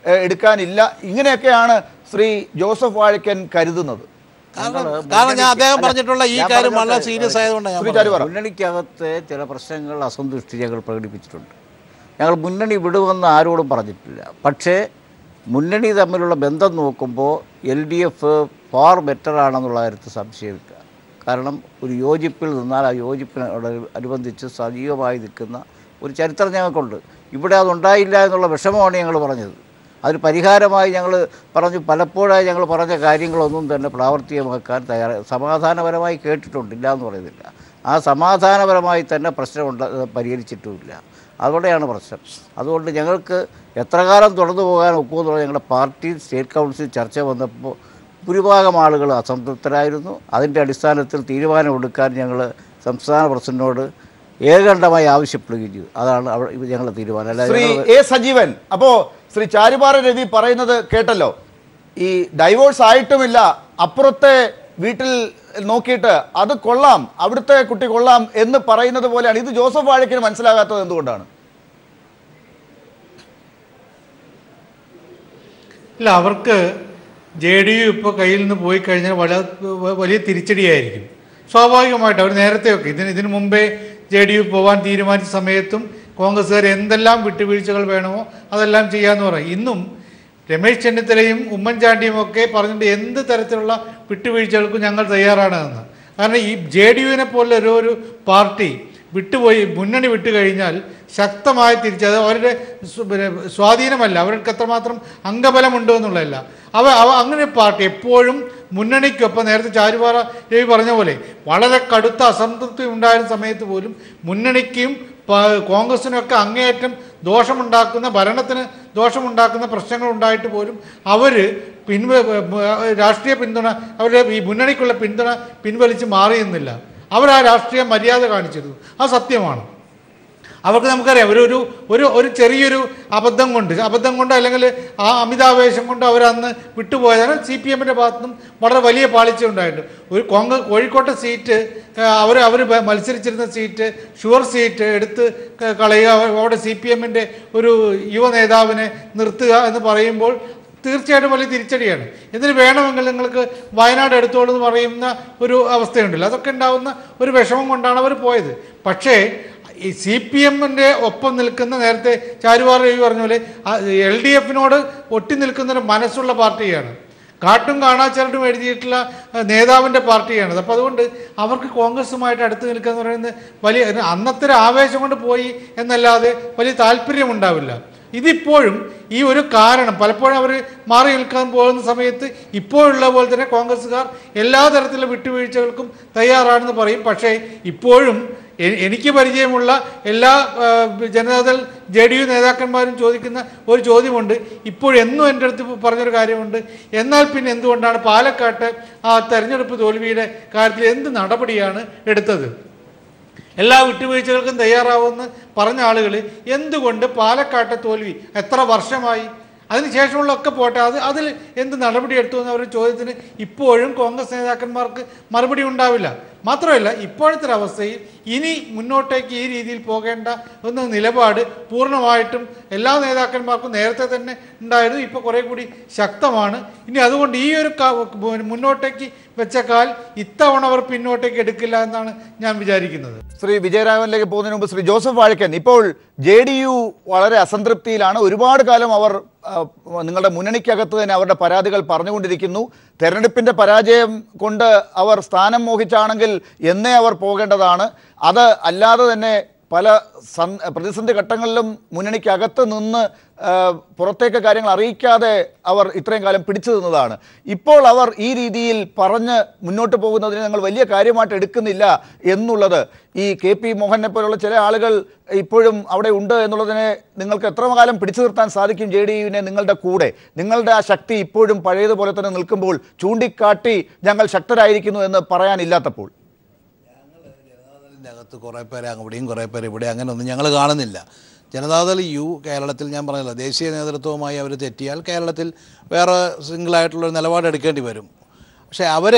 എടുക്കാനില്ല. ഇങ്ങനെയൊക്കെയാണ് ശ്രീ ജോസഫ് വാഴക്കൻ കരുതുന്നത്. കാരണം ഞാൻ അദ്ദേഹം പറഞ്ഞിട്ടുള്ള ഈ കാര്യം വളരെ സീരിയസ് ആയതുകൊണ്ട് മുന്നണിക്കകത്തെ ചില പ്രശ്നങ്ങൾ, അസന്തുഷ്ടി ഞങ്ങൾ പ്രകടിപ്പിച്ചിട്ടുണ്ട്. ഞങ്ങൾ മുന്നണി വിടുമെന്ന് ആരോടും പറഞ്ഞിട്ടില്ല. പക്ഷേ മുന്നണി തമ്മിലുള്ള ബന്ധം നോക്കുമ്പോൾ LDF ഫാർ ബെറ്റർ ആണെന്നുള്ള കാര്യത്തിൽ സംശയമില്ല. കാരണം ഒരു യോജിപ്പിൽ നിന്നാൽ ആ യോജിപ്പിനോട് അനുബന്ധിച്ച് സജീവമായി നിൽക്കുന്ന ഒരു ചരിത്രം ഞങ്ങൾക്കുണ്ട്. ഇവിടെ അതുണ്ടായില്ല എന്നുള്ള വിഷമമാണ് ഞങ്ങൾ പറഞ്ഞത്. അതിന് പരിഹാരമായി ഞങ്ങൾ പറഞ്ഞു, പലപ്പോഴായി ഞങ്ങൾ പറഞ്ഞ കാര്യങ്ങളൊന്നും തന്നെ പ്രാവർത്തികമാക്കാൻ സമാധാനപരമായി കേട്ടിട്ടുണ്ടില്ല എന്ന് പറയുന്നില്ല. ആ സമാധാനപരമായി തന്നെ പ്രശ്നം പരിഹരിച്ചിട്ടുമില്ല. അതോടെയാണ് പ്രശ്നം. അതുകൊണ്ട് ഞങ്ങൾക്ക് എത്ര കാലം തുടർന്നു പോകാൻ ഒക്കുമെന്നുള്ള ഞങ്ങളുടെ പാർട്ടി സ്റ്റേറ്റ് കൗൺസിൽ ചർച്ച വന്നപ്പോൾ ഭൂരിഭാഗം ആളുകൾ അസംതൃപ്തരായിരുന്നു. അതിൻ്റെ അടിസ്ഥാനത്തിൽ തീരുമാനമെടുക്കാൻ ഞങ്ങൾ സംസ്ഥാന പ്രസിഡന്റിനോട് ഏകണ്ഠമായി ആവശ്യപ്പെടുകയും ചെയ്തു. അതാണ് ഞങ്ങളുടെ തീരുമാനം. ശ്രീ A. സജീവൻ, അപ്പോൾ ശ്രീ ചാരുപാറ രവി പറയുന്നത് കേട്ടല്ലോ, ഈ ഡൈവോഴ്സ് ആയിട്ടുമില്ല, അപ്പുറത്തെ വീട്ടിൽ നോക്കിയിട്ട് അത് കൊള്ളാം, അവിടുത്തെ കുട്ടി കൊള്ളാം എന്ന് പറയുന്നത് പോലെയാണ്. ഇത് ജോസഫ് വാഴക്കന് മനസ്സിലാകാത്തത് എന്തുകൊണ്ടാണ്? ഇല്ല, അവർക്ക് JDU ഇപ്പോൾ കയ്യിൽ നിന്ന് പോയി കഴിഞ്ഞാൽ വലിയ തിരിച്ചടിയായിരിക്കും. സ്വാഭാവികമായിട്ട് അവർ നേരത്തെയൊക്കെ ഇതിനു മുമ്പേ JDU പോകാൻ തീരുമാനിച്ച സമയത്തും കോൺഗ്രസ്സുകാർ എന്തെല്ലാം വിട്ടുവീഴ്ചകൾ വേണമോ അതെല്ലാം ചെയ്യാമെന്ന് പറയും. ഇന്നും രമേശ് ചെന്നിത്തലയും ഉമ്മൻചാണ്ടിയും ഒക്കെ പറഞ്ഞിട്ട് എന്ത് തരത്തിലുള്ള വിട്ടുവീഴ്ചകൾക്കും ഞങ്ങൾ തയ്യാറാണ് എന്ന്. കാരണം ഈ JDUവിനെ പോലെ ഒരു പാർട്ടി വിട്ടുപോയി മുന്നണി വിട്ടു കഴിഞ്ഞാൽ ശക്തമായ തിരിച്ചത് അവരുടെ സ്വാധീനമല്ല, അവർക്ക് എത്രമാത്രം അംഗബലമുണ്ടോ എന്നുള്ളതല്ല. അങ്ങനെ പാർട്ടി എപ്പോഴും മുന്നണിക്കൊപ്പം നേരത്തെ ചാരുപാറ രവി പറഞ്ഞ പോലെ വളരെ കടുത്ത അസംതൃപ്തി ഉണ്ടായിരുന്ന സമയത്ത് പോലും മുന്നണിക്കും കോൺഗ്രസിനൊക്കെ അങ്ങേയറ്റം ദോഷമുണ്ടാക്കുന്ന, ഭരണത്തിന് ദോഷമുണ്ടാക്കുന്ന പ്രശ്നങ്ങൾ ഉണ്ടായിട്ട് പോലും അവർ രാഷ്ട്രീയ പിന്തുണ, അവരുടെ ഈ മുന്നണിക്കുള്ള പിന്തുണ പിൻവലിച്ച് മാറിയെന്നില്ല. അവർ ആ രാഷ്ട്രീയ മര്യാദ കാണിച്ചിരുന്നു. അത് സത്യമാണ്. അവർക്ക് നമുക്കറിയാം ഒരു ചെറിയൊരു അബദ്ധം കൊണ്ട് അല്ലെങ്കിൽ ആ അമിതാവേശം കൊണ്ട് അവരന്ന് വിട്ടുപോയതാണ്. CPMൻ്റെ ഭാഗത്തുനിന്നും വളരെ വലിയ പാളിച്ച ഉണ്ടായിട്ടുണ്ട്. കോഴിക്കോട്ടെ സീറ്റ് അവർ മത്സരിച്ചിരുന്ന സീറ്റ്, ഷുവർ സീറ്റ് എടുത്ത് കളയുക, അവിടെ CPMൻ്റെ ഒരു യുവ നേതാവിനെ നിർത്തുക എന്ന് പറയുമ്പോൾ തീർച്ചയായിട്ടും വലിയ തിരിച്ചടിയാണ്. ഇതിന് വേണമെങ്കിൽ നിങ്ങൾക്ക് വയനാട് എടുത്തോളൂ എന്ന് പറയുന്ന ഒരു അവസ്ഥയുണ്ടല്ലോ, അതൊക്കെ ഉണ്ടാവുന്ന ഒരു വിഷമം കൊണ്ടാണ് അവർ പോയത്. പക്ഷേ ഈ CPMൻ്റെ ഒപ്പം നിൽക്കുന്ന, നേരത്തെ ചാരുവാർ രവി പറഞ്ഞ പോലെ LDFിനോട് ഒട്ടി നിൽക്കുന്നൊരു മനസ്സുള്ള പാർട്ടിയാണ്. കാട്ടും കാണാച്ചരട്ടും എഴുതിയിട്ടുള്ള നേതാവിൻ്റെ പാർട്ടിയാണത്. അപ്പോൾ അതുകൊണ്ട് അവർക്ക് കോൺഗ്രസുമായിട്ട് അടുത്ത് നിൽക്കുക എന്ന് പറയുന്നത് വലിയ അന്നത്തെ ഒരു ആവേശം കൊണ്ട് പോയി എന്നല്ലാതെ വലിയ താല്പര്യമുണ്ടാവില്ല. ഇതിപ്പോഴും ഈ ഒരു കാരണം പലപ്പോഴും അവർ മാറി നിൽക്കാൻ പോകുന്ന സമയത്ത് ഇപ്പോഴുള്ള പോലെ തന്നെ കോൺഗ്രസ്സുകാർ എല്ലാ തരത്തിലുള്ള വിട്ടുവീഴ്ചകൾക്കും തയ്യാറാണെന്ന് പറയും. പക്ഷേ ഇപ്പോഴും എനിക്ക് പരിചയമുള്ള എല്ലാ ജനതാദൾ JDU നേതാക്കന്മാരും ചോദിക്കുന്ന ഒരു ചോദ്യമുണ്ട്. ഇപ്പോഴെന്നും എൻ്റെ അടുത്ത് പറഞ്ഞൊരു കാര്യമുണ്ട്, എന്നാൽ പിന്നെ എന്തുകൊണ്ടാണ് പാലക്കാട്ട് ആ തെരഞ്ഞെടുപ്പ് തോൽവിയുടെ കാര്യത്തിൽ എന്ത് നടപടിയാണ് എടുത്തത്? എല്ലാ വിട്ടുവീഴ്ചകൾക്കും തയ്യാറാവുമെന്ന് പറഞ്ഞ ആളുകൾ എന്തുകൊണ്ട് പാലക്കാട്ടെ തോൽവി എത്ര വർഷമായി, അതിനുശേഷമുള്ളതൊക്കെ പോട്ടെ, അതിൽ എന്ത് നടപടി എടുത്തു എന്നവരുടെ ചോദ്യത്തിന് ഇപ്പോഴും കോൺഗ്രസ് നേതാക്കന്മാർക്ക് മറുപടി ഉണ്ടാവില്ല. മാത്രമല്ല, ഇപ്പോഴത്തെ അവസ്ഥയിൽ ഇനി മുന്നോട്ടേക്ക് ഈ രീതിയിൽ പോകേണ്ട എന്ന നിലപാട് പൂർണ്ണമായിട്ടും എല്ലാ നേതാക്കന്മാർക്കും നേരത്തെ തന്നെ ഉണ്ടായിരുന്നു, ഇപ്പോൾ കുറേ കൂടി ശക്തമാണ്. ഇനി അതുകൊണ്ട് ഈ ഒരു മുന്നോട്ടേക്ക് വെച്ച കാൽ ഇത്തവണ അവർ പിന്നോട്ടേക്ക് എടുക്കില്ല എന്നാണ് ഞാൻ വിചാരിക്കുന്നത്. ശ്രീ വിജയരാഘവനിലേക്ക് പോകുന്നതിന് മുമ്പ് ശ്രീ ജോസഫ് വാഴക്കൻ, ഇപ്പോൾ JDU വളരെ അസംതൃപ്തിയിലാണ്. ഒരുപാട് കാലം അവർ നിങ്ങളുടെ മുന്നണിക്കകത്ത് തന്നെ അവരുടെ പരാതികൾ പറഞ്ഞുകൊണ്ടിരിക്കുന്നു. തെരഞ്ഞെടുപ്പിൻ്റെ പരാജയം കൊണ്ട് അവർ സ്ഥാനം മോഹിച്ചാണെങ്കിൽ എന്നേ അവർ പോകേണ്ടതാണ്. അത് അല്ലാതെ തന്നെ പല പ്രതിസന്ധി ഘട്ടങ്ങളിലും മുന്നണിക്കകത്ത് നിന്ന് പുറത്തേക്ക് കാര്യങ്ങൾ അറിയിക്കാതെ അവർ ഇത്രയും കാലം പിടിച്ചു നിന്നതാണ്. ഇപ്പോൾ അവർ ഈ രീതിയിൽ പറഞ്ഞ് മുന്നോട്ട് പോകുന്നതിന് ഞങ്ങൾ വലിയ കാര്യമായിട്ട് എടുക്കുന്നില്ല എന്നുള്ളത്, ഈ KP മോഹനെ പോലുള്ള ചില ആളുകൾ ഇപ്പോഴും അവിടെ ഉണ്ട് എന്നുള്ളതിനെ നിങ്ങൾക്ക് എത്ര കാലം പിടിച്ചു നിർത്താൻ സാധിക്കും? JDUവിനെ നിങ്ങളുടെ കൂടെ, നിങ്ങളുടെ ആ ശക്തി ഇപ്പോഴും പഴയതുപോലെ തന്നെ നിൽക്കുമ്പോൾ ചൂണ്ടിക്കാട്ടി ഞങ്ങൾ ശക്തരായിരിക്കുന്നു എന്ന് പറയാനില്ലാത്തപ്പോൾ അകത്ത് കുറേ പേരെ അവിടെയും കുറേ പേര് ഇവിടെ, അങ്ങനെയൊന്നും ഞങ്ങൾ കാണുന്നില്ല. ജനതാദൾ കേരളത്തിൽ ഞാൻ പറഞ്ഞല്ലോ, ദേശീയ നേതൃത്വവുമായി അവർ തെറ്റിയാൽ കേരളത്തിൽ വേറെ സിംഗിളായിട്ടുള്ളൊരു നിലപാടെടുക്കേണ്ടി വരും. പക്ഷേ അവർ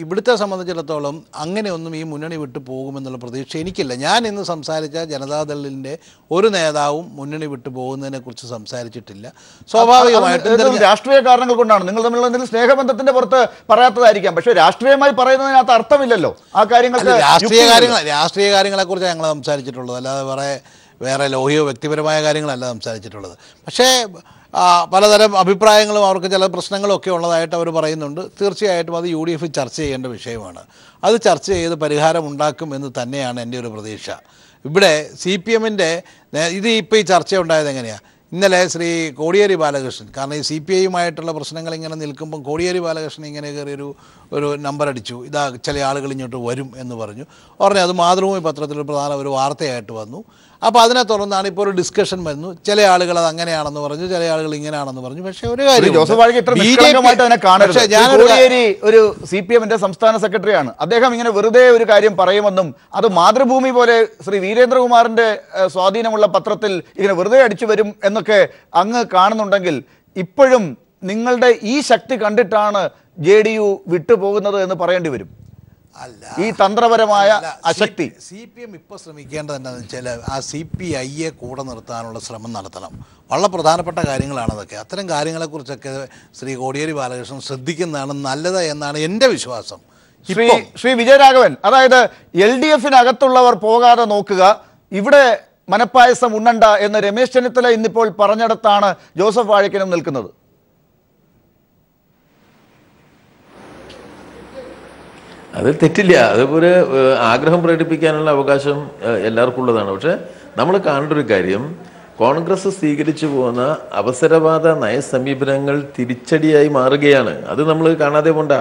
ഇവിടുത്തെ സംബന്ധിച്ചിടത്തോളം അങ്ങനെയൊന്നും ഈ മുന്നണി വിട്ടു പോകുമെന്നുള്ള പ്രതീക്ഷ എനിക്കില്ല. ഞാൻ ഇന്ന് സംസാരിച്ച ജനതാദളിൻ്റെ ഒരു നേതാവും മുന്നണി വിട്ടു പോകുന്നതിനെക്കുറിച്ച് സംസാരിച്ചിട്ടില്ല. സ്വാഭാവികമായിട്ടും രാഷ്ട്രീയ കാരണങ്ങൾ കൊണ്ടാണ്. നിങ്ങൾ തമ്മിലുള്ള എന്തെങ്കിലും സ്നേഹബന്ധത്തിന്റെ പുറത്ത് പറയാത്തതായിരിക്കാം, പക്ഷേ രാഷ്ട്രീയമായി പറയുന്നതിനകത്ത് അർത്ഥമില്ലല്ലോ ആ കാര്യങ്ങൾ. രാഷ്ട്രീയ കാര്യങ്ങളെക്കുറിച്ച് ഞങ്ങൾ സംസാരിച്ചിട്ടുള്ളത്, അല്ലാതെ വേറെ ലോഹിയോ വ്യക്തിപരമായ കാര്യങ്ങളല്ല സംസാരിച്ചിട്ടുള്ളത്. പക്ഷേ പലതരം അഭിപ്രായങ്ങളും അവർക്ക് ചില പ്രശ്നങ്ങളൊക്കെ ഉള്ളതായിട്ട് അവർ പറയുന്നുണ്ട്. തീർച്ചയായിട്ടും അത് UDF ചർച്ച ചെയ്യേണ്ട വിഷയമാണ്. അത് ചർച്ച ചെയ്ത് പരിഹാരം ഉണ്ടാക്കും എന്ന് തന്നെയാണ് എൻ്റെ ഒരു പ്രതീക്ഷ. ഇവിടെ CPMൻ്റെ ഇപ്പോൾ ഈ ചർച്ച ഉണ്ടായത് എങ്ങനെയാണ്? ഇന്നലെ ശ്രീ കോടിയേരി ബാലകൃഷ്ണൻ, കാരണം ഈ CPIയുമായിട്ടുള്ള പ്രശ്നങ്ങൾ ഇങ്ങനെ നിൽക്കുമ്പം കോടിയേരി ബാലകൃഷ്ണൻ ഇങ്ങനെ കയറിയൊരു നമ്പർ അടിച്ചു, ഇതാ ചില ആളുകൾ ഇങ്ങോട്ട് വരും എന്ന് പറഞ്ഞു. അത് മാതൃഭൂമി പത്രത്തിലൊരു പ്രധാന ഒരു വാർത്തയായിട്ട് വന്നു. അപ്പോൾ അതിനെ തുടർന്നാണ് ഇപ്പോൾ ഒരു ഡിസ്കഷൻ വരുന്നു. ചില ആളുകൾ അത് അങ്ങനെയാണെന്ന് പറഞ്ഞു, ചില ആളുകൾ ഇങ്ങനെയാണെന്ന് പറഞ്ഞു. പക്ഷേ ഒരു കാര്യം, ഒരു CPMന്റെ സംസ്ഥാന സെക്രട്ടറിയാണ് അദ്ദേഹം. ഇങ്ങനെ വെറുതെ ഒരു കാര്യം പറയുമെന്നും അത് മാതൃഭൂമി പോലെ ശ്രീ വീരേന്ദ്രകുമാറിന്റെ സ്വാധീനമുള്ള പത്രത്തിൽ ഇങ്ങനെ വെറുതെ അടിച്ചു വരും എന്നൊക്കെ അങ്ങ് കാണുന്നുണ്ടെങ്കിൽ, ഇപ്പോഴും നിങ്ങളുടെ ഈ ശക്തി കണ്ടിട്ടാണ് JDU വിട്ടുപോകുന്നത് എന്ന് പറയേണ്ടി വരും. ഈ തന്ത്രപരമായ അശക്തി? CPM ഇപ്പോൾ ശ്രമിക്കേണ്ടത് എന്താണെന്ന് വെച്ചാൽ ആ CPIയെ കൂടെ നിർത്താനുള്ള ശ്രമം നടത്തണം. വളരെ പ്രധാനപ്പെട്ട കാര്യങ്ങളാണ് അതൊക്കെ. അത്തരം കാര്യങ്ങളെക്കുറിച്ചൊക്കെ ശ്രീ കോടിയേരി ബാലകൃഷ്ണൻ ശ്രദ്ധിക്കുന്നതാണ് നല്ലത് എന്നാണ് എൻ്റെ വിശ്വാസം. ശ്രീ വിജയരാഘവൻ, അതായത് LDF-നകത്തുള്ളവർ പോകാതെ നോക്കുക, ഇവിടെ മനപ്പായസം ഉണ്ണണ്ട എന്ന് രമേശ് ചെന്നിത്തല ഇന്നിപ്പോൾ പറഞ്ഞിടത്താണ് ജോസഫ് വാഴക്കനും നിൽക്കുന്നത്. അത് തെറ്റില്ല. അതൊരു ആഗ്രഹം പ്രകടിപ്പിക്കാനുള്ള അവകാശം എല്ലാവർക്കും ഉള്ളതാണ്. പക്ഷെ നമ്മൾ കാണേണ്ട ഒരു കാര്യം, കോൺഗ്രസ് സ്വീകരിച്ചു പോകുന്ന അവസരവാദ നയസമീപനങ്ങൾ തിരിച്ചടിയായി മാറുകയാണ്. അത് നമ്മൾ കാണാതെ പോണ്ട.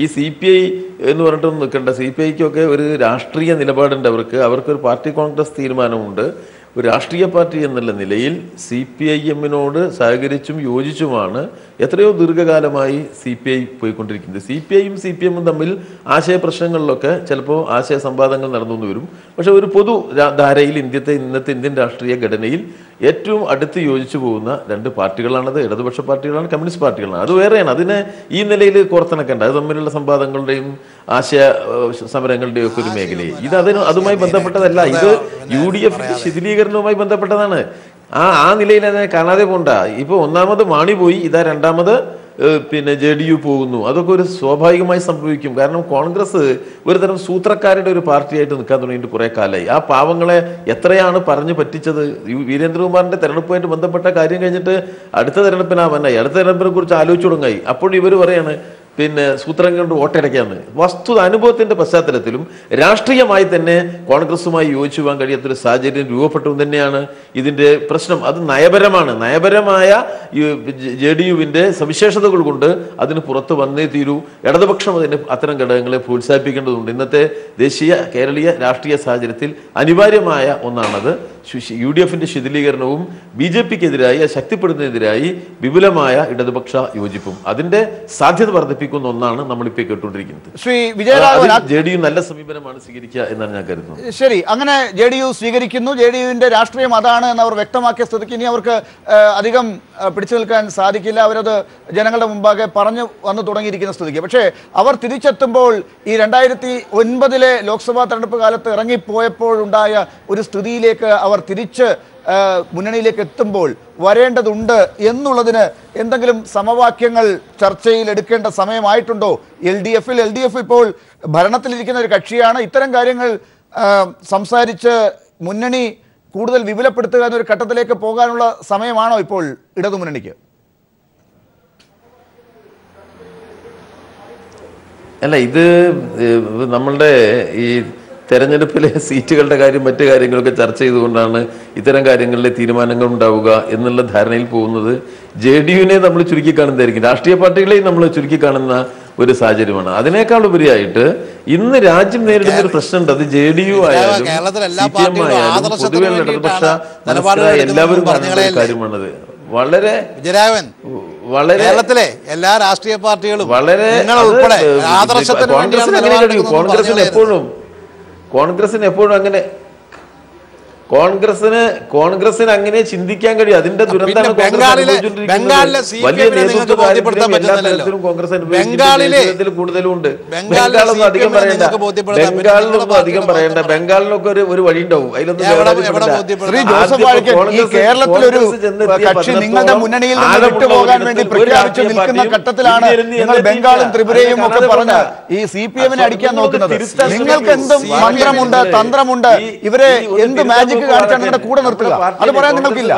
ഈ CPI എന്ന് പറഞ്ഞിട്ടൊന്നും നിൽക്കേണ്ട. CPIക്കൊക്കെ ഒരു രാഷ്ട്രീയ നിലപാടുണ്ട്. അവർക്കൊരു പാർട്ടി കോൺഗ്രസ് തീരുമാനമുണ്ട്. ഒരു രാഷ്ട്രീയ പാർട്ടി എന്നുള്ള നിലയിൽ CPIM-നോട് സഹകരിച്ചും യോജിച്ചുമാണ് എത്രയോ ദീർഘകാലമായി CPI പോയിക്കൊണ്ടിരിക്കുന്നത്. CPIയും CPM-ഉം തമ്മിൽ ആശയ പ്രശ്നങ്ങളിലൊക്കെ ചിലപ്പോൾ ആശയ സംവാദങ്ങൾ നടന്നു വരും. പക്ഷെ ഒരു പൊതു ധാരയിൽ ഇന്നത്തെ ഇന്ത്യൻ രാഷ്ട്രീയ ഘടനയിൽ ഏറ്റവും അടുത്ത് യോജിച്ചു പോകുന്ന രണ്ട് പാർട്ടികളാണത്. ഇടതുപക്ഷ പാർട്ടികളാണ്, കമ്മ്യൂണിസ്റ്റ് പാർട്ടികളാണ്. അത് വേറെയാണ്. അതിനെ ഈ നിലയിൽ കോർത്തിണക്കേണ്ട. അത് തമ്മിലുള്ള സംവാദങ്ങളുടെയും ആശയ സമരങ്ങളുടെയും ഒക്കെ ഒരു മേഖലയിൽ അതുമായി ബന്ധപ്പെട്ടതല്ല. ഇത് UDF ശിഥിലീകരണവുമായി ബന്ധപ്പെട്ടതാണ്. ആ നിലയിൽ അതിനെ കാണാതെ പോണ്ട. ഇപ്പോൾ ഒന്നാമത് മാണി പോയി, ഇതാ രണ്ടാമത് JDU പോകുന്നു. അതൊക്കെ ഒരു സ്വാഭാവികമായി സംഭവിക്കും. കാരണം കോൺഗ്രസ് ഒരു തരം സൂത്രക്കാരുടെ ഒരു പാർട്ടിയായിട്ട് നിൽക്കാൻ തുടങ്ങിയിട്ട് കുറേ കാലമായി. ആ പാവങ്ങളെ എത്രയാണ് പറഞ്ഞു പറ്റിച്ചത്. വീരേന്ദ്രകുമാറിന്റെ തെരഞ്ഞെടുപ്പുമായിട്ട് ബന്ധപ്പെട്ട കാര്യം കഴിഞ്ഞിട്ട് അടുത്ത തെരഞ്ഞെടുപ്പിനാവാനായി, അടുത്ത തെരഞ്ഞെടുപ്പിനെ കുറിച്ച് ആലോചിച്ചു തുടങ്ങായി. അപ്പോൾ ഇവർ പറയാണ് സൂത്രം കൊണ്ട് വോട്ടടയ്ക്കാന്ന്. വസ്തുത അനുഭവത്തിന്റെ പശ്ചാത്തലത്തിലും രാഷ്ട്രീയമായി തന്നെ കോൺഗ്രസുമായി യോജിച്ചു പോകാൻ കഴിയാത്തൊരു സാഹചര്യം രൂപപ്പെട്ടു തന്നെയാണ് ഇതിന്റെ പ്രശ്നം. അത് നയപരമായ JDU-വിന്റെ സവിശേഷതകൾ കൊണ്ട് അതിന് പുറത്ത് വന്നേ തീരൂ. ഇടതുപക്ഷം അതിന് അത്തരം ഘടകങ്ങളെ പ്രോത്സാഹിപ്പിക്കേണ്ടതുണ്ട്. ഇന്നത്തെ ദേശീയ കേരളീയ രാഷ്ട്രീയ സാഹചര്യത്തിൽ അനിവാര്യമായ ഒന്നാണത്. UDF-ന്റെ ശിഥിലീകരണവും BJP-ക്കെതിരായി ശക്തിപ്പെടുന്നതിനെതിരായി വിപുലമായ ഇടതുപക്ഷ യോജിപ്പും അതിന്റെ സാധ്യത വർദ്ധിപ്പിക്കുന്ന ഒന്നാണ് നമ്മളിപ്പോൾ കേട്ടുകൊണ്ടിരിക്കുന്നത്. ശ്രീ വിജയരാഘവൻ, JDU നല്ല സമീപനമാണ് സ്വീകരിക്കുക എന്നാണ് ഞാൻ കരുതുന്നത്. ശരി, അങ്ങനെ JDU സ്വീകരിക്കുന്നു. JDU-വിന്റെ രാഷ്ട്രീയം അതാണ് എന്ന് അവർ വ്യക്തമാക്കിയ സ്ഥിതിക്ക് ഇനി അവർക്ക് അധികം പിടിച്ചു നിൽക്കാൻ സാധിക്കില്ല. അവരത് ജനങ്ങളുടെ മുമ്പാകെ പറഞ്ഞു വന്നു തുടങ്ങിയിരിക്കുന്ന സ്ഥിതിക്ക്. പക്ഷേ അവർ തിരിച്ചെത്തുമ്പോൾ ഈ 2009 ലോക്സഭാ തെരഞ്ഞെടുപ്പ് കാലത്ത് ഇറങ്ങിപ്പോയപ്പോഴുണ്ടായ ഒരു സ്ഥിതിയിലേക്ക് അവർ തിരിച്ച് മുന്നണിയിലേക്ക് എത്തുമ്പോൾ വരേണ്ടതുണ്ട് എന്നുള്ളതിന് എന്തെങ്കിലും സമവാക്യങ്ങൾ ചർച്ചയിൽ എടുക്കേണ്ട സമയമായിട്ടുണ്ടോ? LDF ഇപ്പോൾ ഭരണത്തിലിരിക്കുന്ന ഒരു കക്ഷിയാണ്. ഇത്തരം കാര്യങ്ങൾ സംസാരിച്ച് മുന്നണി കൂടുതൽ വിപുലപ്പെടുത്തുക എന്നൊരു ഘട്ടത്തിലേക്ക് പോകാനുള്ള സമയമാണോ ഇപ്പോൾ ഇടതുമുന്നണിക്ക്? അല്ല, ഇത് നമ്മളുടെ ഈ തെരഞ്ഞെടുപ്പിലെ സീറ്റുകളുടെ കാര്യം മറ്റു കാര്യങ്ങളൊക്കെ ചർച്ച ചെയ്തുകൊണ്ടാണ് ഇത്തരം കാര്യങ്ങളിലെ തീരുമാനങ്ങൾ ഉണ്ടാവുക എന്നുള്ള ധാരണയിൽ പോകുന്നത്. JDU-നെ നമ്മൾ ചുരുക്കി കാണുന്നതായിരിക്കും. രാഷ്ട്രീയ പാർട്ടികളെയും നമ്മൾ ചുരുക്കി കാണുന്ന ഒരു സാഹചര്യമാണ്. അതിനേക്കാൾ ഉപരിയായിട്ട് ഇന്ന് രാജ്യം നേരിടുന്ന ഒരു പ്രശ്നമുണ്ട്. അത് JDU ആയാലും CPM ആയാലും പൊതുവെ ഇടതുപക്ഷ എല്ലാവരും പറയുന്ന കാര്യമാണത്. വളരെ കേരളത്തിലെ എല്ലാ രാഷ്ട്രീയ പാർട്ടികളും വളരെ കോൺഗ്രസിന് എപ്പോഴും അങ്ങനെ കോൺഗ്രസിന് അങ്ങനെ ചിന്തിക്കാൻ കഴിയും. അതിന്റെ ദുരന്തമാണ് വലിയ നേതൃത്വം കോൺഗ്രസ് കൂടുതലുണ്ട്. ബംഗാളൊന്നും അധികം പറയണ്ട. ബംഗാളിനൊക്കെ ഒരു വഴി ഉണ്ടാവും. കേരളത്തിലൊരു കക്ഷി നിങ്ങളുടെ മുന്നണിയിൽ നിന്ന് വിട്ടുപോകാൻ വേണ്ടി പ്രഖ്യാപിച്ചു നിൽക്കുന്ന ഘട്ടത്തിലാണ് നിങ്ങൾ ബംഗാളും ത്രിപുരയും ഒക്കെ പറഞ്ഞ് ഈ CPM-നെ അടിക്കാൻ നോക്കുന്നത്. നിങ്ങൾക്ക് എന്ത് മന്ത്രമുണ്ട്, തന്ത്രമുണ്ട്, ഇവരെ എന്ത് മാജിക് കാണിച്ചാണ് നിങ്ങളുടെ കൂടെ നിർത്തുക? അത് പറയാൻ നിങ്ങൾക്കില്ല.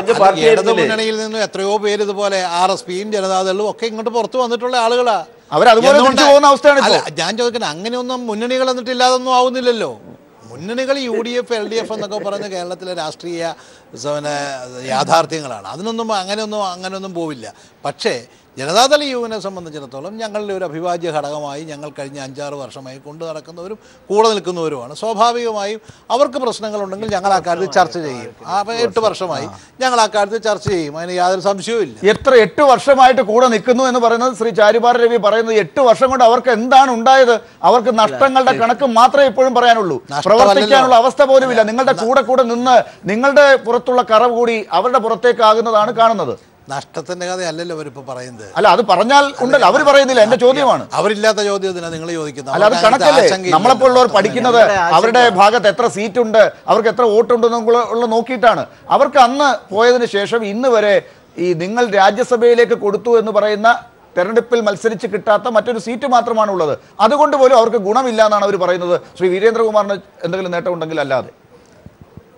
ഇടതുമുന്നണിയിൽ നിന്നും എത്രയോ പേര് ഇതുപോലെ RSPയും ജനതാദളും ഒക്കെ ഇങ്ങോട്ട് പുറത്തു വന്നിട്ടുള്ള ആളുകളാ. അവരതുപോലെ പോകുന്ന അവസ്ഥയാണ്. ഞാൻ ചോദിക്കുന്നത്, അങ്ങനെയൊന്നും മുന്നണികൾ എന്നിട്ടില്ലാതൊന്നും ആവുന്നില്ലല്ലോ. മുന്നണികൾ UDF LDF എന്നൊക്കെ പറഞ്ഞ് കേരളത്തിലെ രാഷ്ട്രീയ യാഥാർത്ഥ്യങ്ങളാണ്. അങ്ങനെയൊന്നും പോവില്ല. പക്ഷേ ജനതാദൾ യുവിനെ സംബന്ധിച്ചിടത്തോളം ഞങ്ങളുടെ ഒരു അഭിവാജ്യ ഘടകമായി ഞങ്ങൾ കഴിഞ്ഞ 5-6 വർഷമായി കൊണ്ടു നടക്കുന്നവരും കൂടെ നിൽക്കുന്നവരുമാണ്. സ്വാഭാവികമായും അവർക്ക് പ്രശ്നങ്ങളുണ്ടെങ്കിൽ ഞങ്ങൾ ആ കാര്യത്തിൽ ചർച്ച ചെയ്യും. 8 വർഷമായി ഞങ്ങൾ ആ കാര്യത്തിൽ ചർച്ച ചെയ്യും. അതിന് യാതൊരു സംശയവും ഇല്ല. 8 വർഷമായിട്ട് കൂടെ നിൽക്കുന്നു എന്ന് പറയുന്നത് ശ്രീ ചാരുപാറ രവി പറയുന്നത് 8 വർഷം കൊണ്ട് അവർക്ക് എന്താണ് ഉണ്ടായത്? അവർക്ക് നഷ്ടങ്ങളുടെ കണക്ക് മാത്രമേ ഇപ്പോഴും പറയാനുള്ളൂ. പ്രവർത്തിക്കാനുള്ള അവസ്ഥ പോലുമില്ല. നിങ്ങളുടെ കൂടെ നിന്ന് നിങ്ങളുടെ പുറത്തുള്ള കറവ് കൂടി അവരുടെ പുറത്തേക്കാകുന്നതാണ് കാണുന്നത്. നഷ്ടത്തിന്റെ കഥയല്ലല്ലോ അവരിപ്പോൾ പറയുന്നത്. അല്ല, അത് പറഞ്ഞാൽ ഉണ്ടല്ലോ, അവർ പറയുന്നില്ല. എന്റെ ചോദ്യമാണ്. അവരില്ലാത്ത ചോദ്യത്തിനാണ് നിങ്ങൾ ചോദിക്കുന്നത്. അല്ല, അത് കണക്കല്ലേ? നമ്മളെപ്പോലുള്ളവർ പഠിക്കുന്നത് അവരുടെ ഭാഗത്ത് എത്ര സീറ്റ് ഉണ്ട്, അവർക്ക് എത്ര വോട്ടുണ്ടെന്നുള്ള നോക്കിയിട്ടാണ്. അവർക്ക് അന്ന് പോയതിന് ശേഷം ഇന്ന് വരെ ഈ നിങ്ങൾ രാജ്യസഭയിലേക്ക് കൊടുത്തു എന്ന് പറയുന്ന തെരഞ്ഞെടുപ്പിൽ മത്സരിച്ച് കിട്ടാത്ത മറ്റൊരു സീറ്റ് മാത്രമാണ് ഉള്ളത്. അതുകൊണ്ട് പോലും അവർക്ക് ഗുണമില്ല എന്നാണ് അവർ പറയുന്നത്. ശ്രീ വീരേന്ദ്രകുമാറിന് എന്തെങ്കിലും നേട്ടമുണ്ടെങ്കിൽ അല്ലാതെ.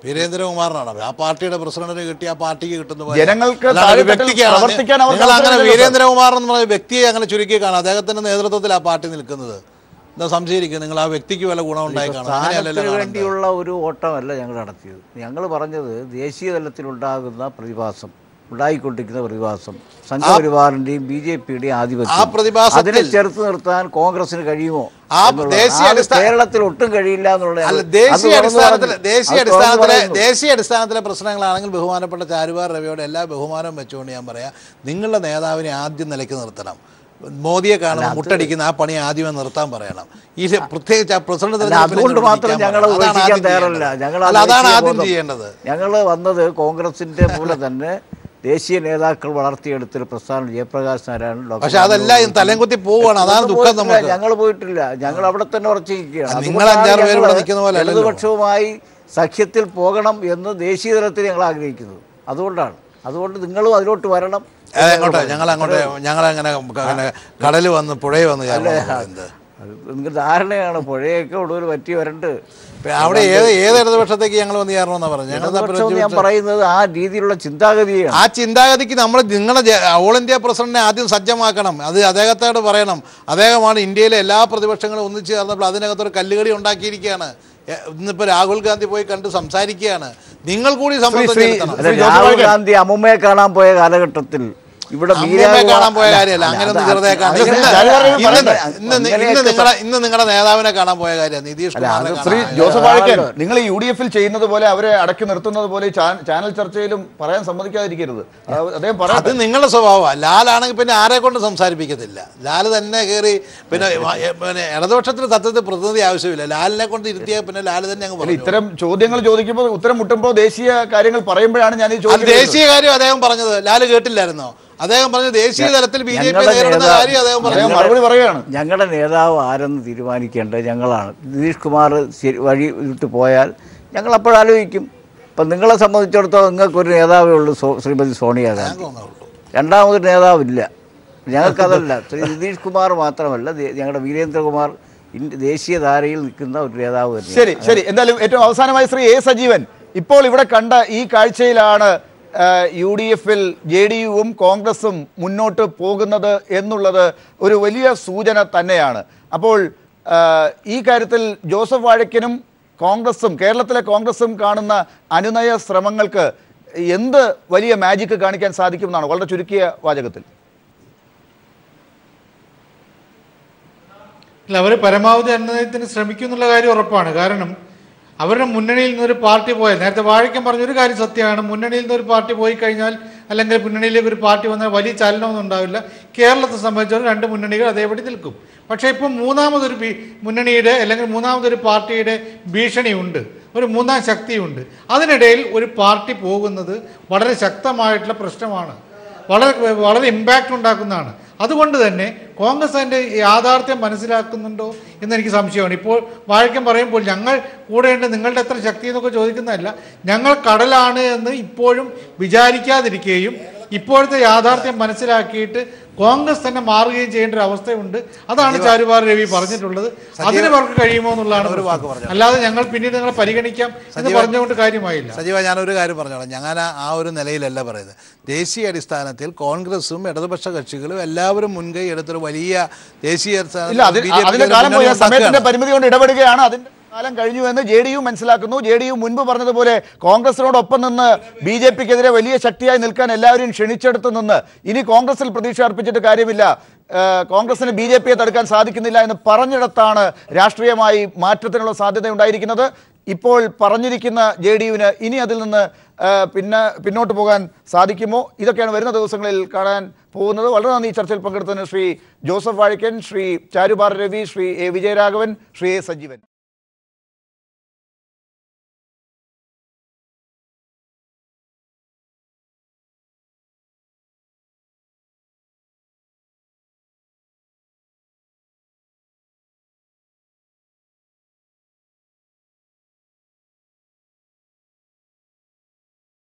വീരേന്ദ്രകുമാറിനാണ് ആ പാർട്ടിയുടെ പ്രസിഡന്റിന് കിട്ടി, ആ പാർട്ടിക്ക് കിട്ടുന്ന ജനങ്ങൾക്ക് അങ്ങനെ വീരേന്ദ്രകുമാർ എന്ന് പറഞ്ഞ വ്യക്തിയെ അങ്ങനെ ചുരുക്കി കാണാം. അദ്ദേഹത്തിന്റെ നേതൃത്വത്തിൽ ആ പാർട്ടി നിൽക്കുന്നത്. എന്താ സംശയിക്കുക? നിങ്ങൾ ആ വ്യക്തിക്ക് വല്ല ഗുണം ഉണ്ടായി കാണാൻ വേണ്ടിയുള്ള ഒരു ഓട്ടമല്ല ഞങ്ങൾ നടത്തിയത്. ഞങ്ങൾ പറഞ്ഞത് ദേശീയ തലത്തിലുണ്ടാകുന്ന പ്രതിഭാസം, ഉണ്ടായിക്കൊണ്ടിരിക്കുന്ന പ്രതിഭാസം, സംഘപരിവാറിന്റെയും BJPയുടെയും ആധിപത്യം, അതിനെ ചെറുത്ത് നിർത്താൻ കോൺഗ്രസിന് കഴിയുമോ? കേരളത്തിൽ ഒട്ടും കഴിയില്ല എന്നുള്ള ദേശീയ അടിസ്ഥാനത്തിലെ പ്രശ്നങ്ങളാണെങ്കിൽ ബഹുമാനപ്പെട്ട ചാരുവാർ രവിയോട് എല്ലാ ബഹുമാനവും വെച്ചുകൊണ്ട് ഞാൻ പറയാം, നിങ്ങളുടെ നേതാവിനെ ആദ്യം നിലയ്ക്ക് നിർത്തണം. മോദിയെ കാണുമ്പോൾ മുട്ടടിക്കുന്ന ആ പണി ആദ്യമേ നിർത്താൻ പറയണം. ഈ പ്രത്യേകിച്ച് ആ പ്രസിഡന്റ് അതുകൊണ്ട് മാത്രം ഞങ്ങൾ ഉപേക്ഷിക്കാൻ തയ്യാറല്ല. അതാണ് ആദ്യം ചെയ്യേണ്ടത്. ഞങ്ങൾ വന്നത് കോൺഗ്രസിന്റെ പോലെ തന്നെ ദേശീയ നേതാക്കൾ വളർത്തിയെടുത്തൊരു പ്രസ്ഥാനം ജയപ്രകാശ് നാരായണൻ. പക്ഷെ അതെല്ലാം തലം കുത്തി പോവുകയാണ്. അതാണ് ദുഃഖം. ഞങ്ങൾ പോയിട്ടില്ല. ഞങ്ങൾ അവിടെ തന്നെ ഉറച്ചിരിക്കുകയാണ്. ഇടതുപക്ഷവുമായി സഖ്യത്തിൽ പോകണം എന്ന് ദേശീയ തലത്തിൽ ഞങ്ങൾ ആഗ്രഹിക്കുന്നത്. അതുകൊണ്ട് നിങ്ങളും അതിലോട്ട് വരണം. ഞങ്ങളങ്ങനെ കടൽ വന്ന് പുഴയിൽ വന്ന് നിങ്ങൾക്ക് ധാരണയാണ്. പുഴയൊക്കെ ഒടുവിൽ പറ്റി വരണ്ട്. അവിടെ ഏത് ഇടതുപക്ഷത്തേക്ക് ഞങ്ങൾ വന്ന് ചേരണമെന്നാണ് പറഞ്ഞത്. ഞാൻ പറയുന്നത് ആ രീതിയിലുള്ള ചിന്താഗതിയാണ്. ആ ചിന്താഗതിക്ക് നമ്മൾ നിങ്ങളുടെ ഓൾ ഇന്ത്യ പ്രസിഡന്റിനെ ആദ്യം സജ്ജമാക്കണം. അത് അദ്ദേഹത്തോട് പറയണം. അദ്ദേഹമാണ് ഇന്ത്യയിലെ എല്ലാ പ്രതിപക്ഷങ്ങളും ഒന്നിച്ചു ചേർന്നപ്പോൾ അതിനകത്തൊരു കല്ലുകടി ഉണ്ടാക്കിയിരിക്കുകയാണ്. ഇന്നിപ്പോൾ രാഹുൽ ഗാന്ധി പോയി കണ്ട് സംസാരിക്കുകയാണ്. നിങ്ങൾ കൂടി രാഹുൽ ഗാന്ധി അമ്മുമ്മയെ കാണാൻ പോയ കാലഘട്ടത്തിൽ ഇവിടെ കാണാൻ പോയ കാര്യമല്ല. അങ്ങനെയൊന്നും ചെറുതെ ഇന്ന് നിങ്ങളുടെ നേതാവിനെ കാണാൻ പോയ കാര്യം നിതീഷ് കുമാർ. ശ്രീ ജോസഫ് വാഴക്കൻ, നിങ്ങൾ UDF ചെയ്യുന്നത് പോലെ അവരെ അടക്കി നിർത്തുന്നത് പോലെ ചാനൽ ചർച്ചയിലും പറയാൻ സമ്മതിക്കാതിരിക്കരുത്. അദ്ദേഹം പറയാം, അത് നിങ്ങളുടെ സ്വഭാവമാണ്. ലാലാണെങ്കിൽ പിന്നെ ആരെ കൊണ്ട് സംസാരിപ്പിക്കത്തില്ല. ലാല് തന്നെ കയറി പിന്നെ ഇടതുപക്ഷത്തിന് സത്യത്തിൽ പ്രതിനിധി ആവശ്യമില്ല. ലാലിനെ കൊണ്ട് ഇരുത്തിയാൽ പിന്നെ ലാല് തന്നെ അങ്ങ് പറയും. ഇത്തരം ചോദ്യങ്ങൾ ചോദിക്കുമ്പോൾ ഉത്തരം മുട്ടുമ്പോൾ ദേശീയ കാര്യങ്ങൾ പറയുമ്പോഴാണ് ഞാൻ ഈ ചോദ്യം. ദേശീയ കാര്യം അദ്ദേഹം പറഞ്ഞത് ലാല് കേട്ടില്ലായിരുന്നോ? അദ്ദേഹം പറഞ്ഞു ദേശീയ തലത്തിൽ BJP നേരിടുന്ന കാര്യം അദ്ദേഹം പറഞ്ഞു. മറുപടി പറയുകയാണ്. ഞങ്ങളുടെ നേതാവ് ആരെന്ന് തീരുമാനിക്കേണ്ടത് ഞങ്ങളാണ്. നിതീഷ് കുമാർ വഴി വിട്ട് പോയാൽ ഞങ്ങൾ അപ്പോഴാലോചിക്കും. ഇപ്പം നിങ്ങളെ സംബന്ധിച്ചിടത്തോളം നിങ്ങൾക്കൊരു നേതാവേ ഉള്ളൂ, ശ്രീമതി സോണിയാഗാന്ധി. രണ്ടാമതൊരു നേതാവില്ല. ഞങ്ങൾക്കതല്ല. ശ്രീ നിതീഷ് കുമാർ മാത്രമല്ല, ഞങ്ങളുടെ വീരേന്ദ്രകുമാർ ദേശീയ ധാരയിൽ നിൽക്കുന്ന ഒരു നേതാവ് തന്നെ. ശരി. എന്തായാലും ഏറ്റവും അവസാനമായി ശ്രീ A. സജീവൻ, ഇപ്പോൾ ഇവിടെ കണ്ട ഈ കാഴ്ചയിലാണ് UDFൽ JDUവും കോൺഗ്രസും മുന്നോട്ട് പോകുന്നത് എന്നുള്ളത് ഒരു വലിയ സൂചന തന്നെയാണ്. അപ്പോൾ ഈ കാര്യത്തിൽ ജോസഫ് വാഴക്കനും കോൺഗ്രസും, കേരളത്തിലെ കോൺഗ്രസും കാണുന്ന അനുനയ ശ്രമങ്ങൾക്ക് എന്ത് വലിയ മാജിക് കാണിക്കാൻ സാധിക്കും എന്നാണ് വളരെ ചുരുക്കിയ വാചകത്തിൽ? അവർ പരമാവധി അനുനയത്തിന് ശ്രമിക്കും എന്നുള്ള കാര്യം ഉറപ്പാണ്. കാരണം അവരുടെ മുന്നണിയിൽ നിന്നൊരു പാർട്ടി പോയാൽ, നേരത്തെ വാഴക്കൻ പറഞ്ഞൊരു കാര്യം സത്യമാണ്, മുന്നണിയിൽ നിന്നൊരു പാർട്ടി പോയി കഴിഞ്ഞാൽ അല്ലെങ്കിൽ മുന്നണിയിലേക്ക് ഒരു പാർട്ടി വന്നാൽ വലിയ ചലനമൊന്നും ഉണ്ടാവില്ല. കേരളത്തെ സംബന്ധിച്ചിടത്തോളം രണ്ട് മുന്നണികൾ അതേപടി നിൽക്കും. പക്ഷേ ഇപ്പം മൂന്നാമതൊരു മുന്നണിയുടെ അല്ലെങ്കിൽ മൂന്നാമതൊരു പാർട്ടിയുടെ ഭീഷണിയുണ്ട്, ഒരു മൂന്നാം ശക്തിയുണ്ട്. അതിനിടയിൽ ഒരു പാർട്ടി പോകുന്നത് വളരെ ശക്തമായിട്ടുള്ള പ്രശ്നമാണ്, വളരെ ഇമ്പാക്റ്റ് ഉണ്ടാക്കുന്നതാണ്. അതുകൊണ്ട് തന്നെ കോൺഗ്രസ് അതിൻ്റെ യാഥാർത്ഥ്യം മനസ്സിലാക്കുന്നുണ്ടോ എന്നെനിക്ക് സംശയമാണ്. ഇപ്പോൾ വാഴക്കൻ പറയുമ്പോൾ ഞങ്ങൾ കൂടെയുണ്ട്, നിങ്ങളുടെ എത്ര ശക്തി എന്നൊക്കെ ചോദിക്കുന്നതല്ല, ഞങ്ങൾ കടലാണ് എന്ന് ഇപ്പോഴും വിചാരിക്കാതിരിക്കുകയും ഇപ്പോഴത്തെ യാഥാർത്ഥ്യം മനസ്സിലാക്കിയിട്ട് കോൺഗ്രസ് തന്നെ മാറുകയും ചെയ്യേണ്ട ഒരു അവസ്ഥയുണ്ട്. അതാണ് ചാരുവാർ രവി പറഞ്ഞിട്ടുള്ളത്. അതിന് അവർക്ക് കഴിയുമോ എന്നുള്ളതാണ് ഒരു വാക്ക് പറഞ്ഞത്. അല്ലാതെ ഞങ്ങൾ പിന്നീട് നിങ്ങളെ പരിഗണിക്കാം എന്ന് പറഞ്ഞുകൊണ്ട് കാര്യമായില്ല. സജീവ, ഞാനൊരു കാര്യം പറഞ്ഞോളാം. ഞങ്ങൾ ആ ഒരു നിലയിലല്ല പറയുന്നത്. ദേശീയ അടിസ്ഥാനത്തിൽ കോൺഗ്രസും ഇടതുപക്ഷ കക്ഷികളും എല്ലാവരും മുൻകൈ എടുത്തൊരു വലിയ ദേശീയ സമയത്തിന്റെ പരിമിതി കൊണ്ട് ഇടപെടുകയാണ്. അതിന്റെ കാലം കഴിഞ്ഞു എന്ന് JDU മനസ്സിലാക്കുന്നു. JDU മുൻപ് പറഞ്ഞതുപോലെ കോൺഗ്രസിനോടൊപ്പം നിന്ന് BJPക്കെതിരെ വലിയ ശക്തിയായി നിൽക്കാൻ എല്ലാവരും ക്ഷണിച്ചെടുത്ത് നിന്ന് ഇനി കോൺഗ്രസിൽ പ്രതീക്ഷ അർപ്പിച്ചിട്ട് കാര്യമില്ല, കോൺഗ്രസിന് BJPയെ തടുക്കാൻ സാധിക്കുന്നില്ല എന്ന് പറഞ്ഞിടത്താണ് രാഷ്ട്രീയമായി മാറ്റത്തിനുള്ള സാധ്യത ഉണ്ടായിരിക്കുന്നത്. ഇപ്പോൾ പറഞ്ഞിരിക്കുന്ന JDUവിന് ഇനി അതിൽ നിന്ന് പിന്നോട്ട് പോകാൻ സാധിക്കുമോ? ഇതൊക്കെയാണ് വരുന്ന ദിവസങ്ങളിൽ കാണാൻ പോകുന്നത്. വളരെ നന്ദി ചർച്ചയിൽ പങ്കെടുത്തതിന് ശ്രീ ജോസഫ് വാഴക്കൻ, ശ്രീ ചാരുവാർ രവി, ശ്രീ A. വിജയരാഘവൻ, ശ്രീ A. സജീവൻ.